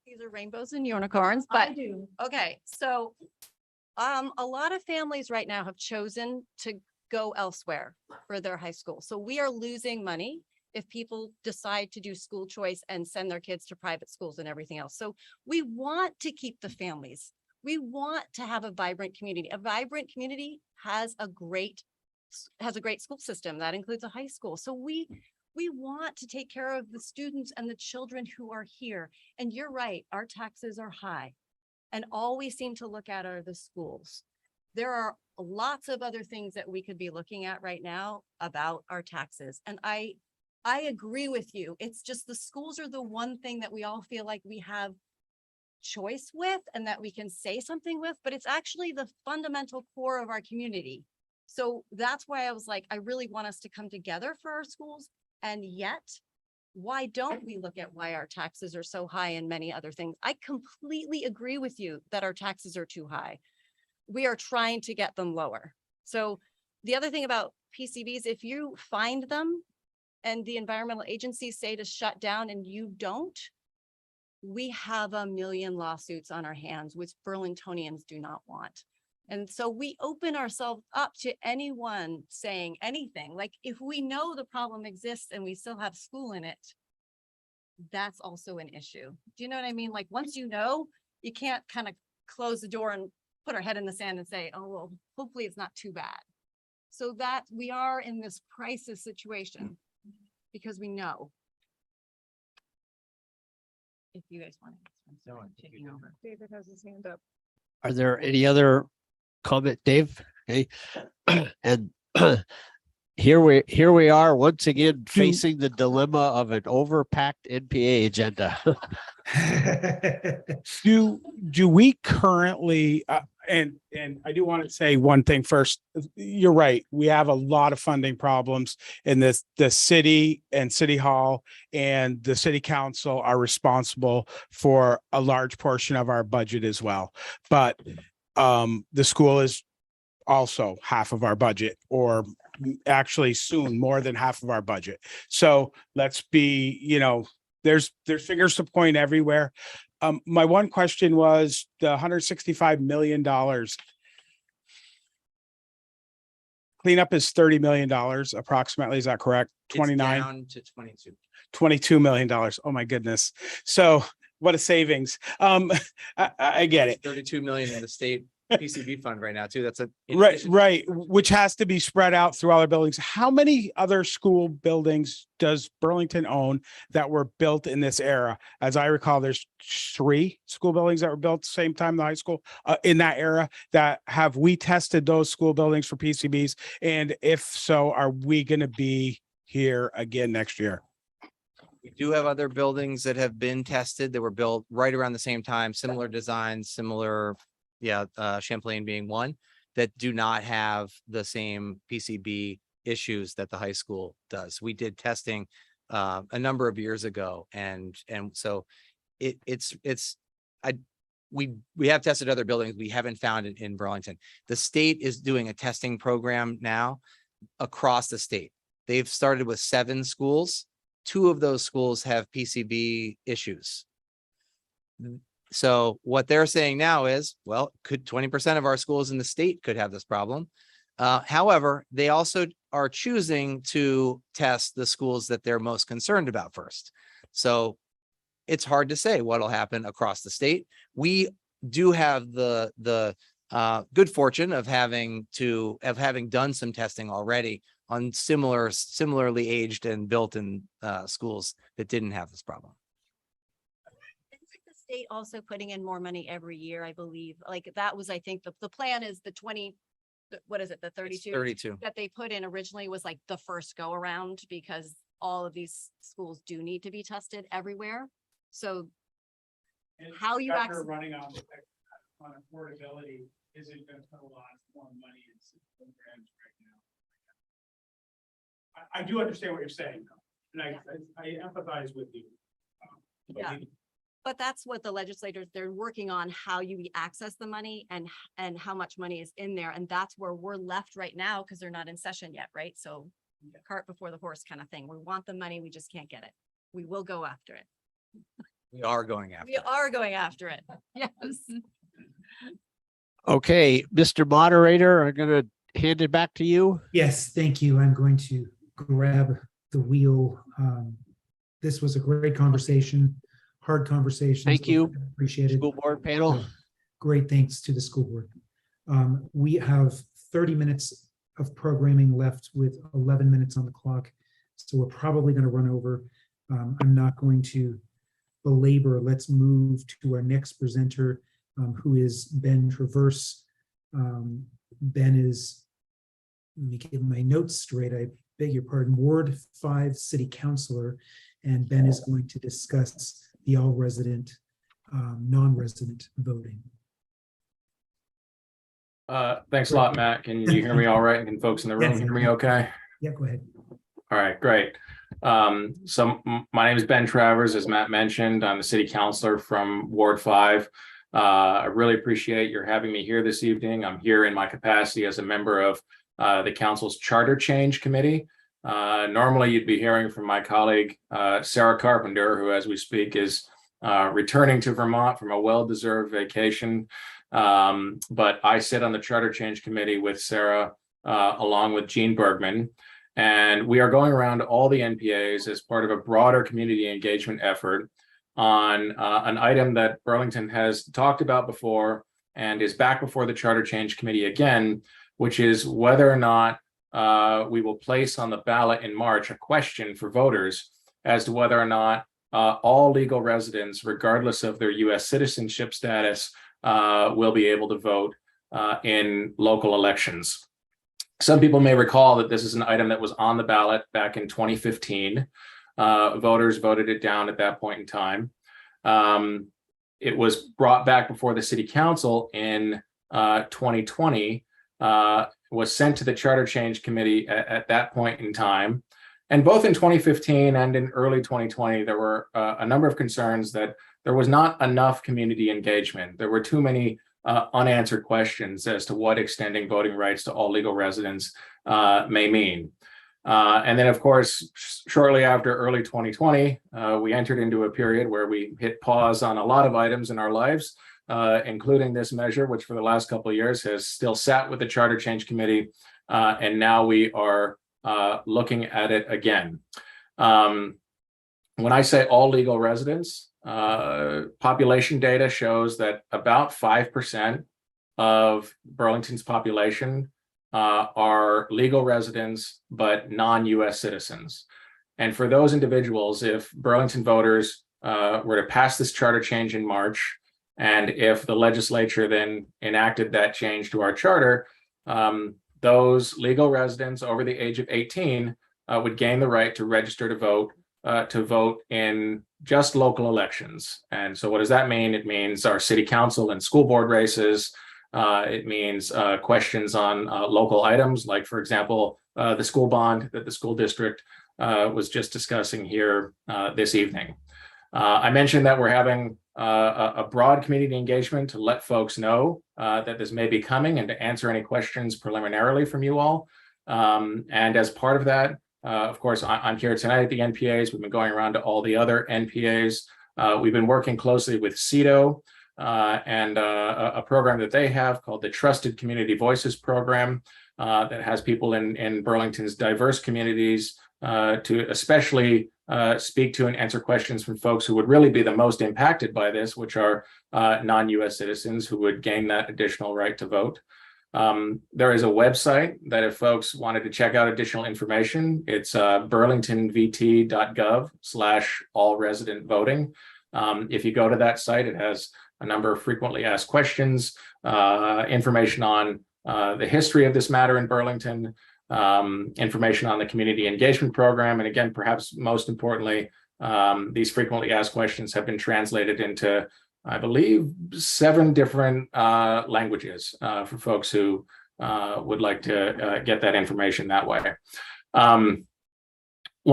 These are rainbows and unicorns, but okay. So a lot of families right now have chosen to go elsewhere for their high school. So we are losing money if people decide to do school choice and send their kids to private schools and everything else. So we want to keep the families. We want to have a vibrant community. A vibrant community has a great school system that includes a high school. So we want to take care of the students and the children who are here. And you're right, our taxes are high. And all we seem to look at are the schools. There are lots of other things that we could be looking at right now about our taxes. And I agree with you. It's just the schools are the one thing that we all feel like we have choice with and that we can say something with, but it's actually the fundamental core of our community. So that's why I was like, I really want us to come together for our schools. And yet, why don't we look at why our taxes are so high and many other things? I completely agree with you that our taxes are too high. We are trying to get them lower. So the other thing about PCBs, if you find them and the environmental agencies say to shut down and you don't, we have 1 million lawsuits on our hands, which Burlingtonians do not want. And so we open ourselves up to anyone saying anything. Like if we know the problem exists and we still have school in it, that's also an issue. Do you know what I mean? Like once you know, you can't kind of close the door and put our head in the sand and say, oh, well, hopefully it's not too bad. So that we are in this crisis situation because we know. If you guys want to, taking over. David has his hand up. Are there any other comment, Dave? Okay. And here we are once again facing the dilemma of an overpacked NPA agenda. Do we currently and I do want to say one thing first. You're right. We have a lot of funding problems in this. The city and city hall and the city council are responsible for a large portion of our budget as well. But the school is also half of our budget, or actually soon more than half of our budget. So let's be, there's fingers to point everywhere. My one question was the $165 million. Cleanup is $30 million approximately. Is that correct? 29? Down to 22. $22 million. Oh my goodness. So what a savings. I get it. 32 million in the state PCB fund right now too. That's a Right. Which has to be spread out through all our buildings. How many other school buildings does Burlington own that were built in this era? As I recall, there's 3 school buildings that were built the same time the high school in that era. That have we tested those school buildings for PCBs? And if so, are we going to be here again next year? We do have other buildings that have been tested that were built right around the same time, similar designs, similar, Champlain being one, that do not have the same PCB issues that the high school does. We did testing a number of years ago, and so we have tested other buildings. We haven't found it in Burlington. The state is doing a testing program now across the state. They've started with 7 schools. 2 of those schools have PCB issues. So what they're saying now is, well, could 20% of our schools in the state could have this problem. However, they also are choosing to test the schools that they're most concerned about first. So it's hard to say what'll happen across the state. We do have the good fortune of having done some testing already on similarly aged and built in schools that didn't have this problem. State also putting in more money every year, I believe. Like that was, I think the plan is the 20, what is it, the 32? 32. That they put in originally was like the first go around, because all of these schools do need to be tested everywhere. So how you actually running on affordability isn't going to put a lot more money in programs right now. I do understand what you're saying, and I empathize with you. Yeah. But that's what the legislators, they're working on, how you access the money and how much money is in there. And that's where we're left right now, because they're not in session yet, right? So cart before the horse kind of thing. We want the money, we just can't get it. We will go after it. We are going after We are going after it. Yes. Okay, Mr. Moderator, I'm going to hand it back to you. Yes, thank you. I'm going to grab the wheel. This was a great conversation. Hard conversation. Thank you. Appreciate it. School board panel. Great thanks to the school board. We have 30 minutes of programming left with 11 minutes on the clock. So we're probably going to run over. I'm not going to belabor. Let's move to our next presenter, who is Ben Traverse. Ben is, let me get my notes straight. I beg your pardon, Ward 5 City Councilor. And Ben is going to discuss the all-resident, non-resident voting. Thanks a lot, Matt. Can you hear me all right? And can folks in the room Yes, hear me okay? Yeah, go ahead. All right, great. So my name is Ben Travers, as Matt mentioned. I'm the city councilor from Ward 5. I really appreciate your having me here this evening. I'm here in my capacity as a member of the council's charter change committee. Normally you'd be hearing from my colleague, Sarah Carpenter, who as we speak is returning to Vermont from a well-deserved vacation. But I sit on the charter change committee with Sarah, along with Gene Bergman. And we are going around to all the NPAs as part of a broader community engagement effort on an item that Burlington has talked about before and is back before the charter change committee again, which is whether or not we will place on the ballot in March a question for voters as to whether or not all legal residents, regardless of their U.S. citizenship status, will be able to vote in local elections. Some people may recall that this is an item that was on the ballot back in 2015. Voters voted it down at that point in time. It was brought back before the city council in 2020, was sent to the charter change committee at that point in time. And both in 2015 and in early 2020, there were a number of concerns that there was not enough community engagement. There were too many unanswered questions as to what extending voting rights to all legal residents may mean. And then, of course, shortly after early 2020, we entered into a period where we hit pause on a lot of items in our lives, including this measure, which for the last couple of years has still sat with the Charter Change Committee. And now we are looking at it again. When I say all legal residents, population data shows that about 5% of Burlington's population are legal residents, but non-US citizens. And for those individuals, if Burlington voters were to pass this charter change in March, and if the legislature then enacted that change to our charter, those legal residents over the age of 18 would gain the right to register to vote in just local elections. And so what does that mean? It means our city council and school board races. It means questions on local items, like, for example, the school bond that the school district was just discussing here this evening. I mentioned that we're having a broad community engagement to let folks know that this may be coming and to answer any questions preliminarily from you all. And as part of that, of course, I'm here tonight at the NPAs. We've been going around to all the other NPAs. We've been working closely with CEDO and a program that they have called the Trusted Community Voices Program that has people in Burlington's diverse communities to especially speak to and answer questions from folks who would really be the most impacted by this, which are non-US citizens who would gain that additional right to vote. There is a website that if folks wanted to check out additional information, it's burlingtonvt.gov/all-resident-voting. If you go to that site, it has a number of frequently asked questions, information on the history of this matter in Burlington, information on the community engagement program. And again, perhaps most importantly, these frequently asked questions have been translated into, I believe, 7 different languages for folks who would like to get that information that way. One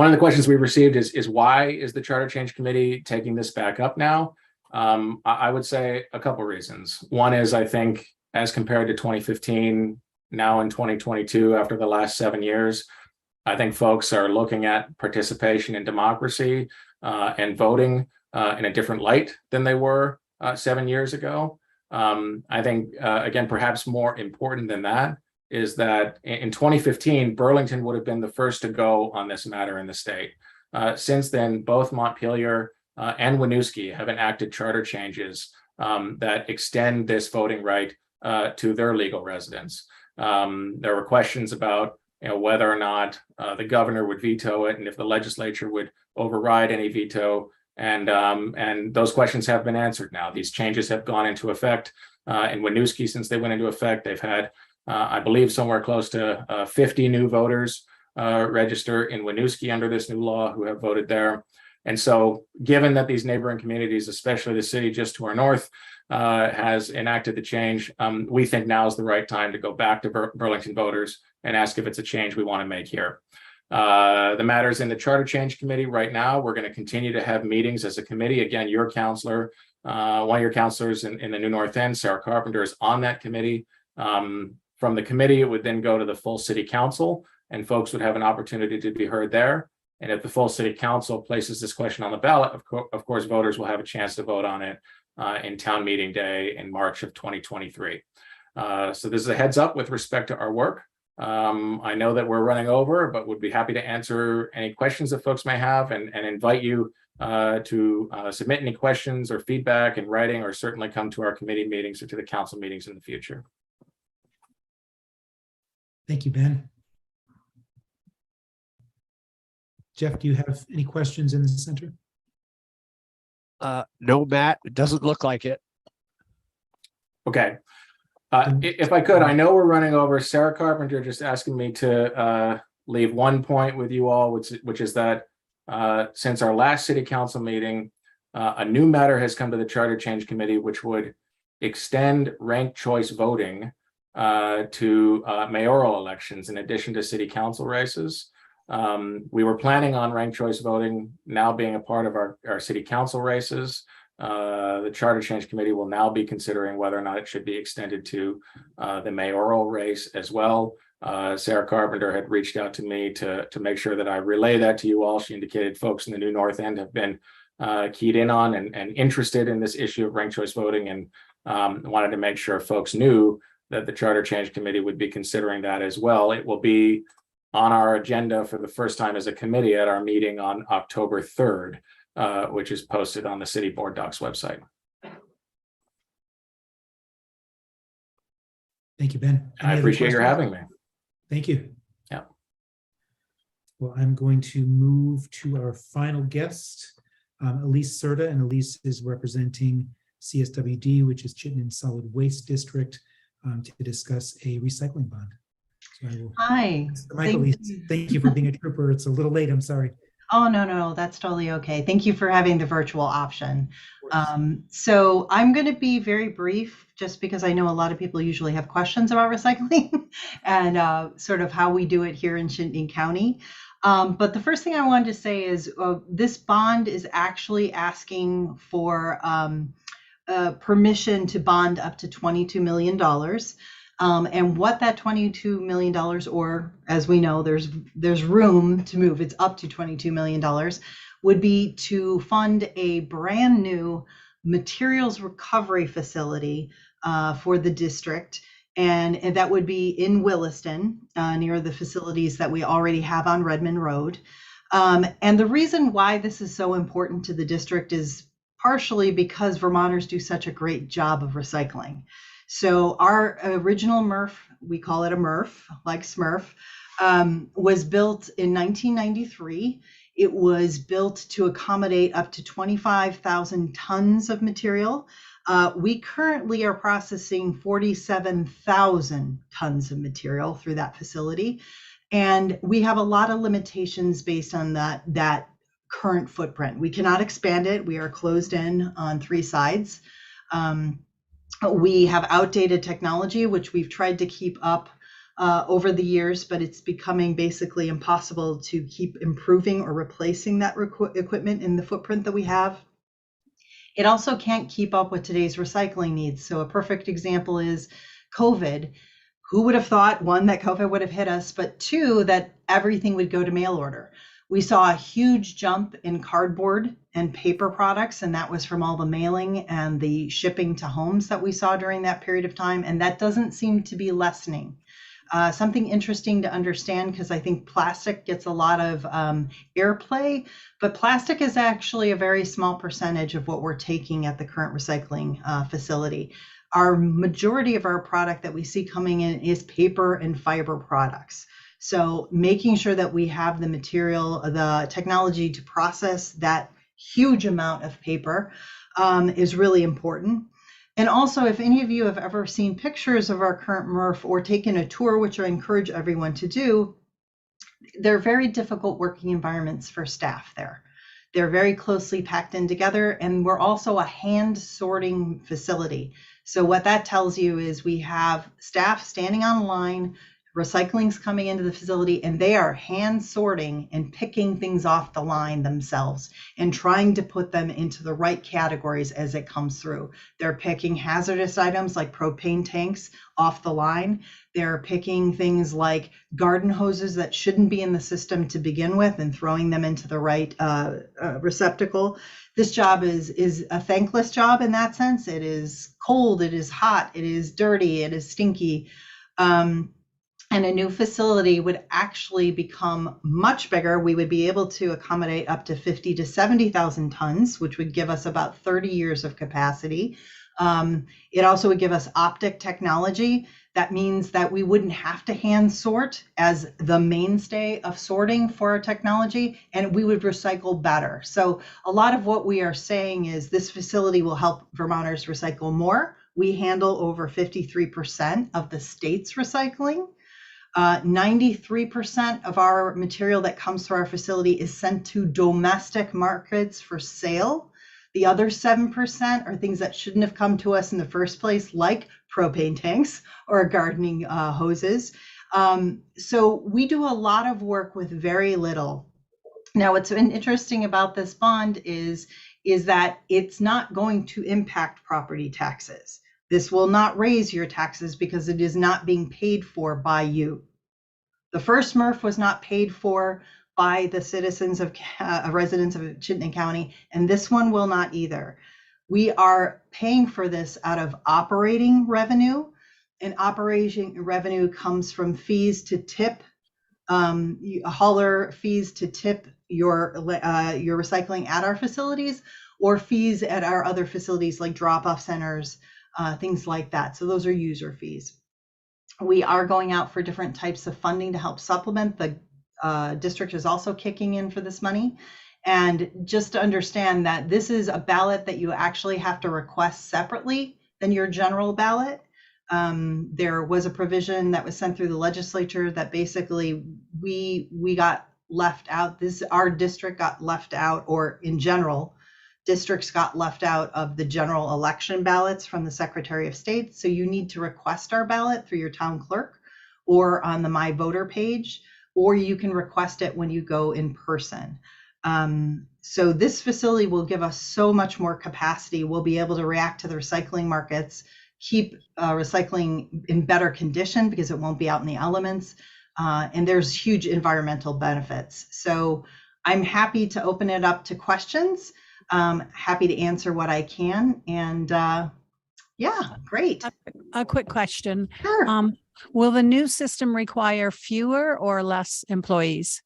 of the questions we've received is why is the Charter Change Committee taking this back up now? I would say a couple reasons. One is, I think, as compared to 2015, now in 2022, after the last 7 years, I think folks are looking at participation in democracy and voting in a different light than they were 7 years ago. I think, again, perhaps more important than that is that in 2015, Burlington would have been the first to go on this matter in the state. Since then, both Montpelier and Winooski have enacted charter changes that extend this voting right to their legal residents. There were questions about whether or not the governor would veto it and if the legislature would override any veto. And those questions have been answered now. These changes have gone into effect in Winooski. Since they went into effect, they've had, I believe, somewhere close to 50 new voters register in Winooski under this new law who have voted there. And so given that these neighboring communities, especially the city just to our north, has enacted the change, we think now is the right time to go back to Burlington voters and ask if it's a change we want to make here. The matters in the Charter Change Committee right now, we're going to continue to have meetings as a committee. Again, your counselor, one of your counselors in the New North End, Sarah Carpenter, is on that committee. From the committee, it would then go to the full city council and folks would have an opportunity to be heard there. And if the full city council places this question on the ballot, of course, voters will have a chance to vote on it in town meeting day in March of 2023. So this is a heads up with respect to our work. I know that we're running over, but would be happy to answer any questions that folks may have and invite you to submit any questions or feedback in writing, or certainly come to our committee meetings or to the council meetings in the future. Thank you, Ben. Jeff, do you have any questions in the center? No, Matt, it doesn't look like it. Okay. If I could, I know we're running over. Sarah Carpenter just asking me to leave one point with you all, which is that since our last city council meeting, a new matter has come to the Charter Change Committee, which would extend ranked choice voting to mayoral elections in addition to city council races. We were planning on ranked choice voting now being a part of our city council races. The Charter Change Committee will now be considering whether or not it should be extended to the mayoral race as well. Sarah Carpenter had reached out to me to make sure that I relay that to you all. She indicated folks in the new North End have been keyed in on and interested in this issue of ranked choice voting, and wanted to make sure folks knew that the Charter Change Committee would be considering that as well. It will be on our agenda for the first time as a committee at our meeting on October 3rd, which is posted on the City Board Docs website. Thank you, Ben. I appreciate your having me. Thank you. Yeah. Well, I'm going to move to our final guest, Elise Serta, and Elise is representing CSWD, which is Chittenden Solid Waste District, to discuss a recycling bond. So I will. Hi. Thank you for being a trooper. It's a little late. I'm sorry. Oh, no, that's totally okay. Thank you for having the virtual option. So I'm going to be very brief just because I know a lot of people usually have questions about recycling and sort of how we do it here in Chittenden County. But the first thing I wanted to say is this bond is actually asking for permission to bond up to $22 million. And what that $22 million, or as we know, there's room to move, it's up to $22 million, would be to fund a brand new materials recovery facility for the district. And that would be in Williston, near the facilities that we already have on Redmond Road. And the reason why this is so important to the district is partially because Vermonters do such a great job of recycling. So our original MRF, we call it a MRF, like Smurf, was built in 1993. It was built to accommodate up to 25,000 tons of material. We currently are processing 47,000 tons of material through that facility. And we have a lot of limitations based on that current footprint. We cannot expand it. We are closed in on 3 sides. We have outdated technology, which we've tried to keep up over the years, but it's becoming basically impossible to keep improving or replacing that equipment in the footprint that we have. It also can't keep up with today's recycling needs. So a perfect example is COVID. Who would have thought, 1, that COVID would have hit us, but 2, that everything would go to mail order. We saw a huge jump in cardboard and paper products, and that was from all the mailing and the shipping to homes that we saw during that period of time, and that doesn't seem to be lessening. Something interesting to understand, because I think plastic gets a lot of airplay, but plastic is actually a very small percentage of what we're taking at the current recycling facility. Our majority of our product that we see coming in is paper and fiber products. So making sure that we have the material, the technology to process that huge amount of paper is really important. And also, if any of you have ever seen pictures of our current MRF or taken a tour, which I encourage everyone to do, they're very difficult working environments for staff there. They're very closely packed in together, and we're also a hand sorting facility. So what that tells you is we have staff standing on line, recycling's coming into the facility, and they are hand sorting and picking things off the line themselves and trying to put them into the right categories as it comes through. They're picking hazardous items like propane tanks off the line. They're picking things like garden hoses that shouldn't be in the system to begin with and throwing them into the right receptacle. This job is a thankless job in that sense. It is cold, it is hot, it is dirty, it is stinky. And a new facility would actually become much bigger. We would be able to accommodate up to 50 to 70,000 tons, which would give us about 30 years of capacity. It also would give us optic technology. That means that we wouldn't have to hand sort as the mainstay of sorting for our technology, and we would recycle better. So a lot of what we are saying is this facility will help Vermonters recycle more. We handle over 53% of the state's recycling. 93% of our material that comes through our facility is sent to domestic markets for sale. The other 7% are things that shouldn't have come to us in the first place, like propane tanks or gardening hoses. So we do a lot of work with very little. Now, what's been interesting about this bond is is that it's not going to impact property taxes. This will not raise your taxes because it is not being paid for by you. The first MRF was not paid for by the citizens of residents of Chittenden County, and this one will not either. We are paying for this out of operating revenue, and operating revenue comes from fees to tip, hauler fees to tip your recycling at our facilities, or fees at our other facilities like drop-off centers, things like that. So those are user fees. We are going out for different types of funding to help supplement. The district is also kicking in for this money. And just to understand that this is a ballot that you actually have to request separately than your general ballot. There was a provision that was sent through the legislature that basically we got left out. Our district got left out, or in general, districts got left out of the general election ballots from the Secretary of State. So you need to request our ballot through your town clerk or on the My Voter page, or you can request it when you go in person. So this facility will give us so much more capacity. We'll be able to react to the recycling markets, keep recycling in better condition because it won't be out in the elements. And there's huge environmental benefits. So I'm happy to open it up to questions. Happy to answer what I can. And yeah, great. A quick question. Sure. Will the new system require fewer or less employees?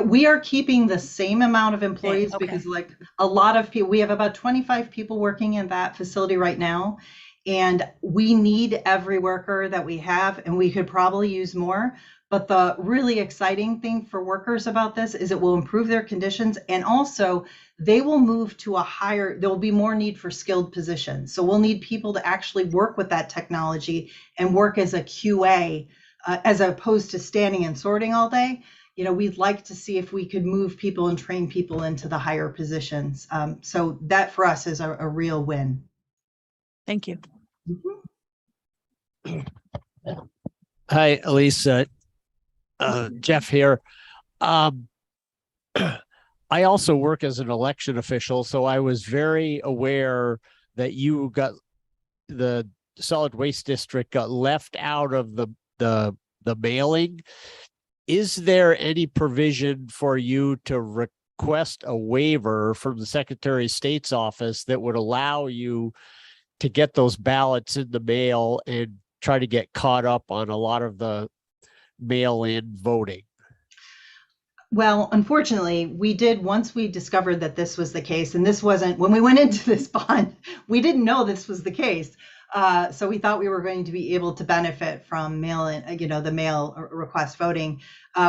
We are keeping the same amount of employees Okay. because like a lot of people, we have about 25 people working in that facility right now. And we need every worker that we have, and we could probably use more. But the really exciting thing for workers about this is it will improve their conditions, and also they will move to there will be more need for skilled positions. So we'll need people to actually work with that technology and work as a QA, as opposed to standing and sorting all day. You know, we'd like to see if we could move people and train people into the higher positions. So that for us is a real win. Thank you. Hi, Elisa. Jeff here. I also work as an election official, so I was very aware that the solid waste district got left out of the mailing. Is there any provision for you to request a waiver from the Secretary of State's office that would allow you to get those ballots in the mail and try to get caught up on a lot of the mail-in voting? Well, unfortunately, we did, once we discovered that this was the case, and this wasn't, when we went into this bond, we didn't know this was the case. So we thought we were going to be able to benefit from mail-in, the mail request voting.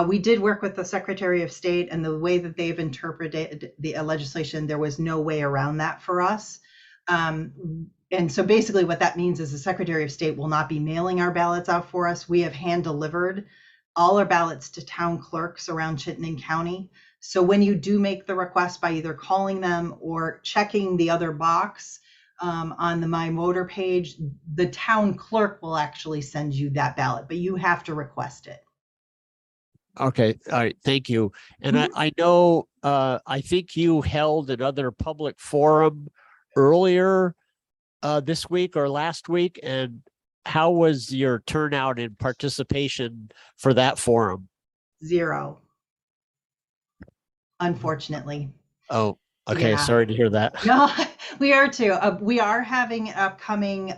We did work with the Secretary of State, and the way that they've interpreted the legislation, there was no way around that for us. And so basically what that means is the Secretary of State will not be mailing our ballots out for us. We have hand delivered all our ballots to town clerks around Chittenden County. So when you do make the request by either calling them or checking the other box on the My Voter page, the town clerk will actually send you that ballot, but you have to request it. Okay, all right, thank you. And I know, I think you held another public forum earlier this week or last week, and how was your turnout and participation for that forum? 0, unfortunately. Oh, okay. Yeah. Sorry to hear that. No, we are too. We are having an upcoming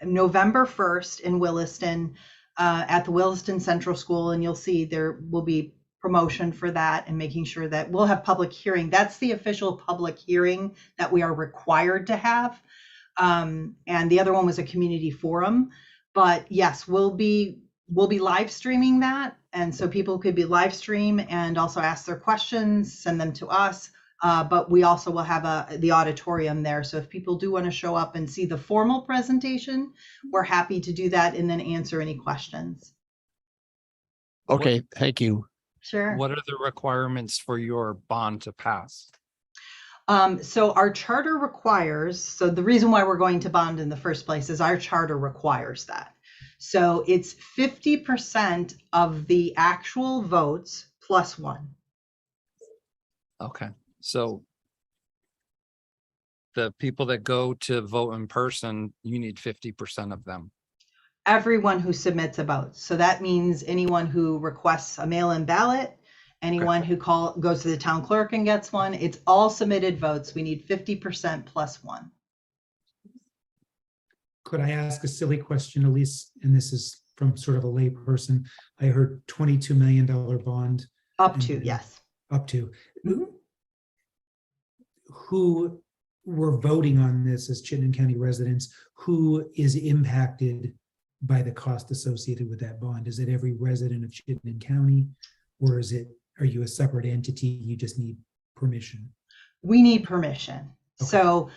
November 1st in Williston at the Williston Central School, and you'll see there will be promotion for that and making sure that we'll have public hearing. That's the official public hearing that we are required to have. And the other one was a community forum. But yes, we'll be live streaming that. And so people could be live stream and also ask their questions, send them to us. But we also will have the auditorium there. So if people do want to show up and see the formal presentation, we're happy to do that and then answer any questions. Okay, thank you. Sure. What are the requirements for your bond to pass? So our charter requires, so the reason why we're going to bond in the first place is our charter requires that. So it's 50% of the actual votes plus 1. Okay, so the people that go to vote in person, you need 50% of them. Everyone who submits a vote. So that means anyone who requests a mail-in ballot, anyone who goes to the town clerk and gets one. It's all submitted votes. We need 50% plus one. Could I ask a silly question, Elise? And this is from sort of a lay person. I heard $22 million bond. Up to, yes. Up to. Who were voting on this as Chittenden County residents? Who is impacted by the cost associated with that bond? Is it every resident of Chittenden County, or are you a separate entity? You just need permission? We need permission. Okay. So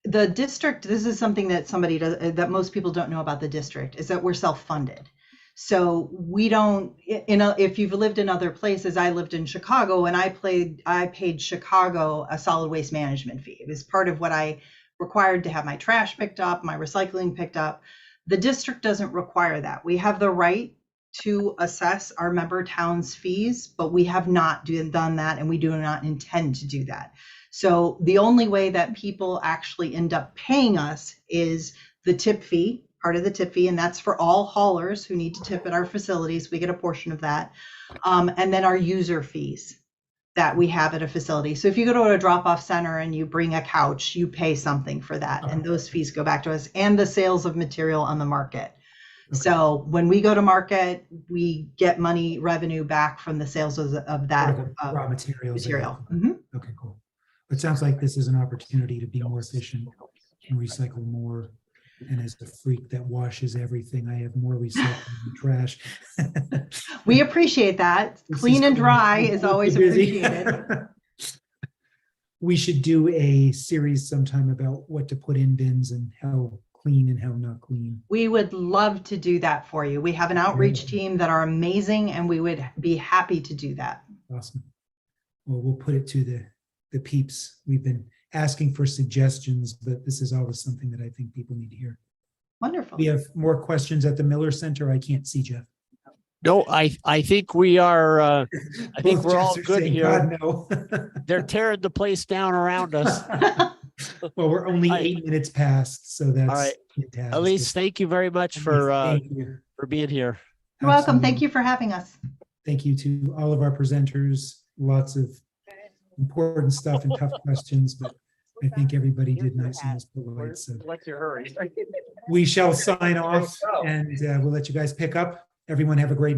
the district, this is something that that most people don't know about the district, is that we're self-funded. So we don't, if you've lived in other places, I lived in Chicago and I paid Chicago a solid waste management fee. It was part of what I required to have my trash picked up, my recycling picked up. The district doesn't require that. We have the right to assess our member towns' fees, but we have not done that, and we do not intend to do that. So the only way that people actually end up paying us is the tip fee, part of the tip fee, and that's for all haulers who need to tip at our facilities. We get a portion of that. And then our user fees that we have at a facility. So if you go to a drop-off center and you bring a couch, you pay something for that, and those fees go back to us, and the sales of material on the market. Okay. So when we go to market, we get revenue back from the sales of that raw materials. Mm-hmm. Okay, cool. It sounds like this is an opportunity to be more efficient and recycle more. And as a freak that washes everything, I have more recycling trash. We appreciate that. Clean and dry is always appreciated. We should do a series sometime about what to put in bins and how clean and how not clean. We would love to do that for you. We have an outreach team that are amazing, and we would be happy to do that. Awesome. Well, we'll put it to the peeps. We've been asking for suggestions, but this is always something that I think people need to hear. Wonderful. We have more questions at the Miller Center. I can't see Jeff. No, I think we are, I think we're all good saying, here. God, no. They're tearing the place down around us. Well, we're only 8 minutes past, so that's all right. Fantastic. Elise, thank you very much for being here. You're welcome. Thank you for having us. Thank you to all of our presenters. Lots of important stuff and tough questions, but I think everybody did nice and was polite. So let's hurry. We shall sign off, and we'll let you guys pick up. Everyone have a great night.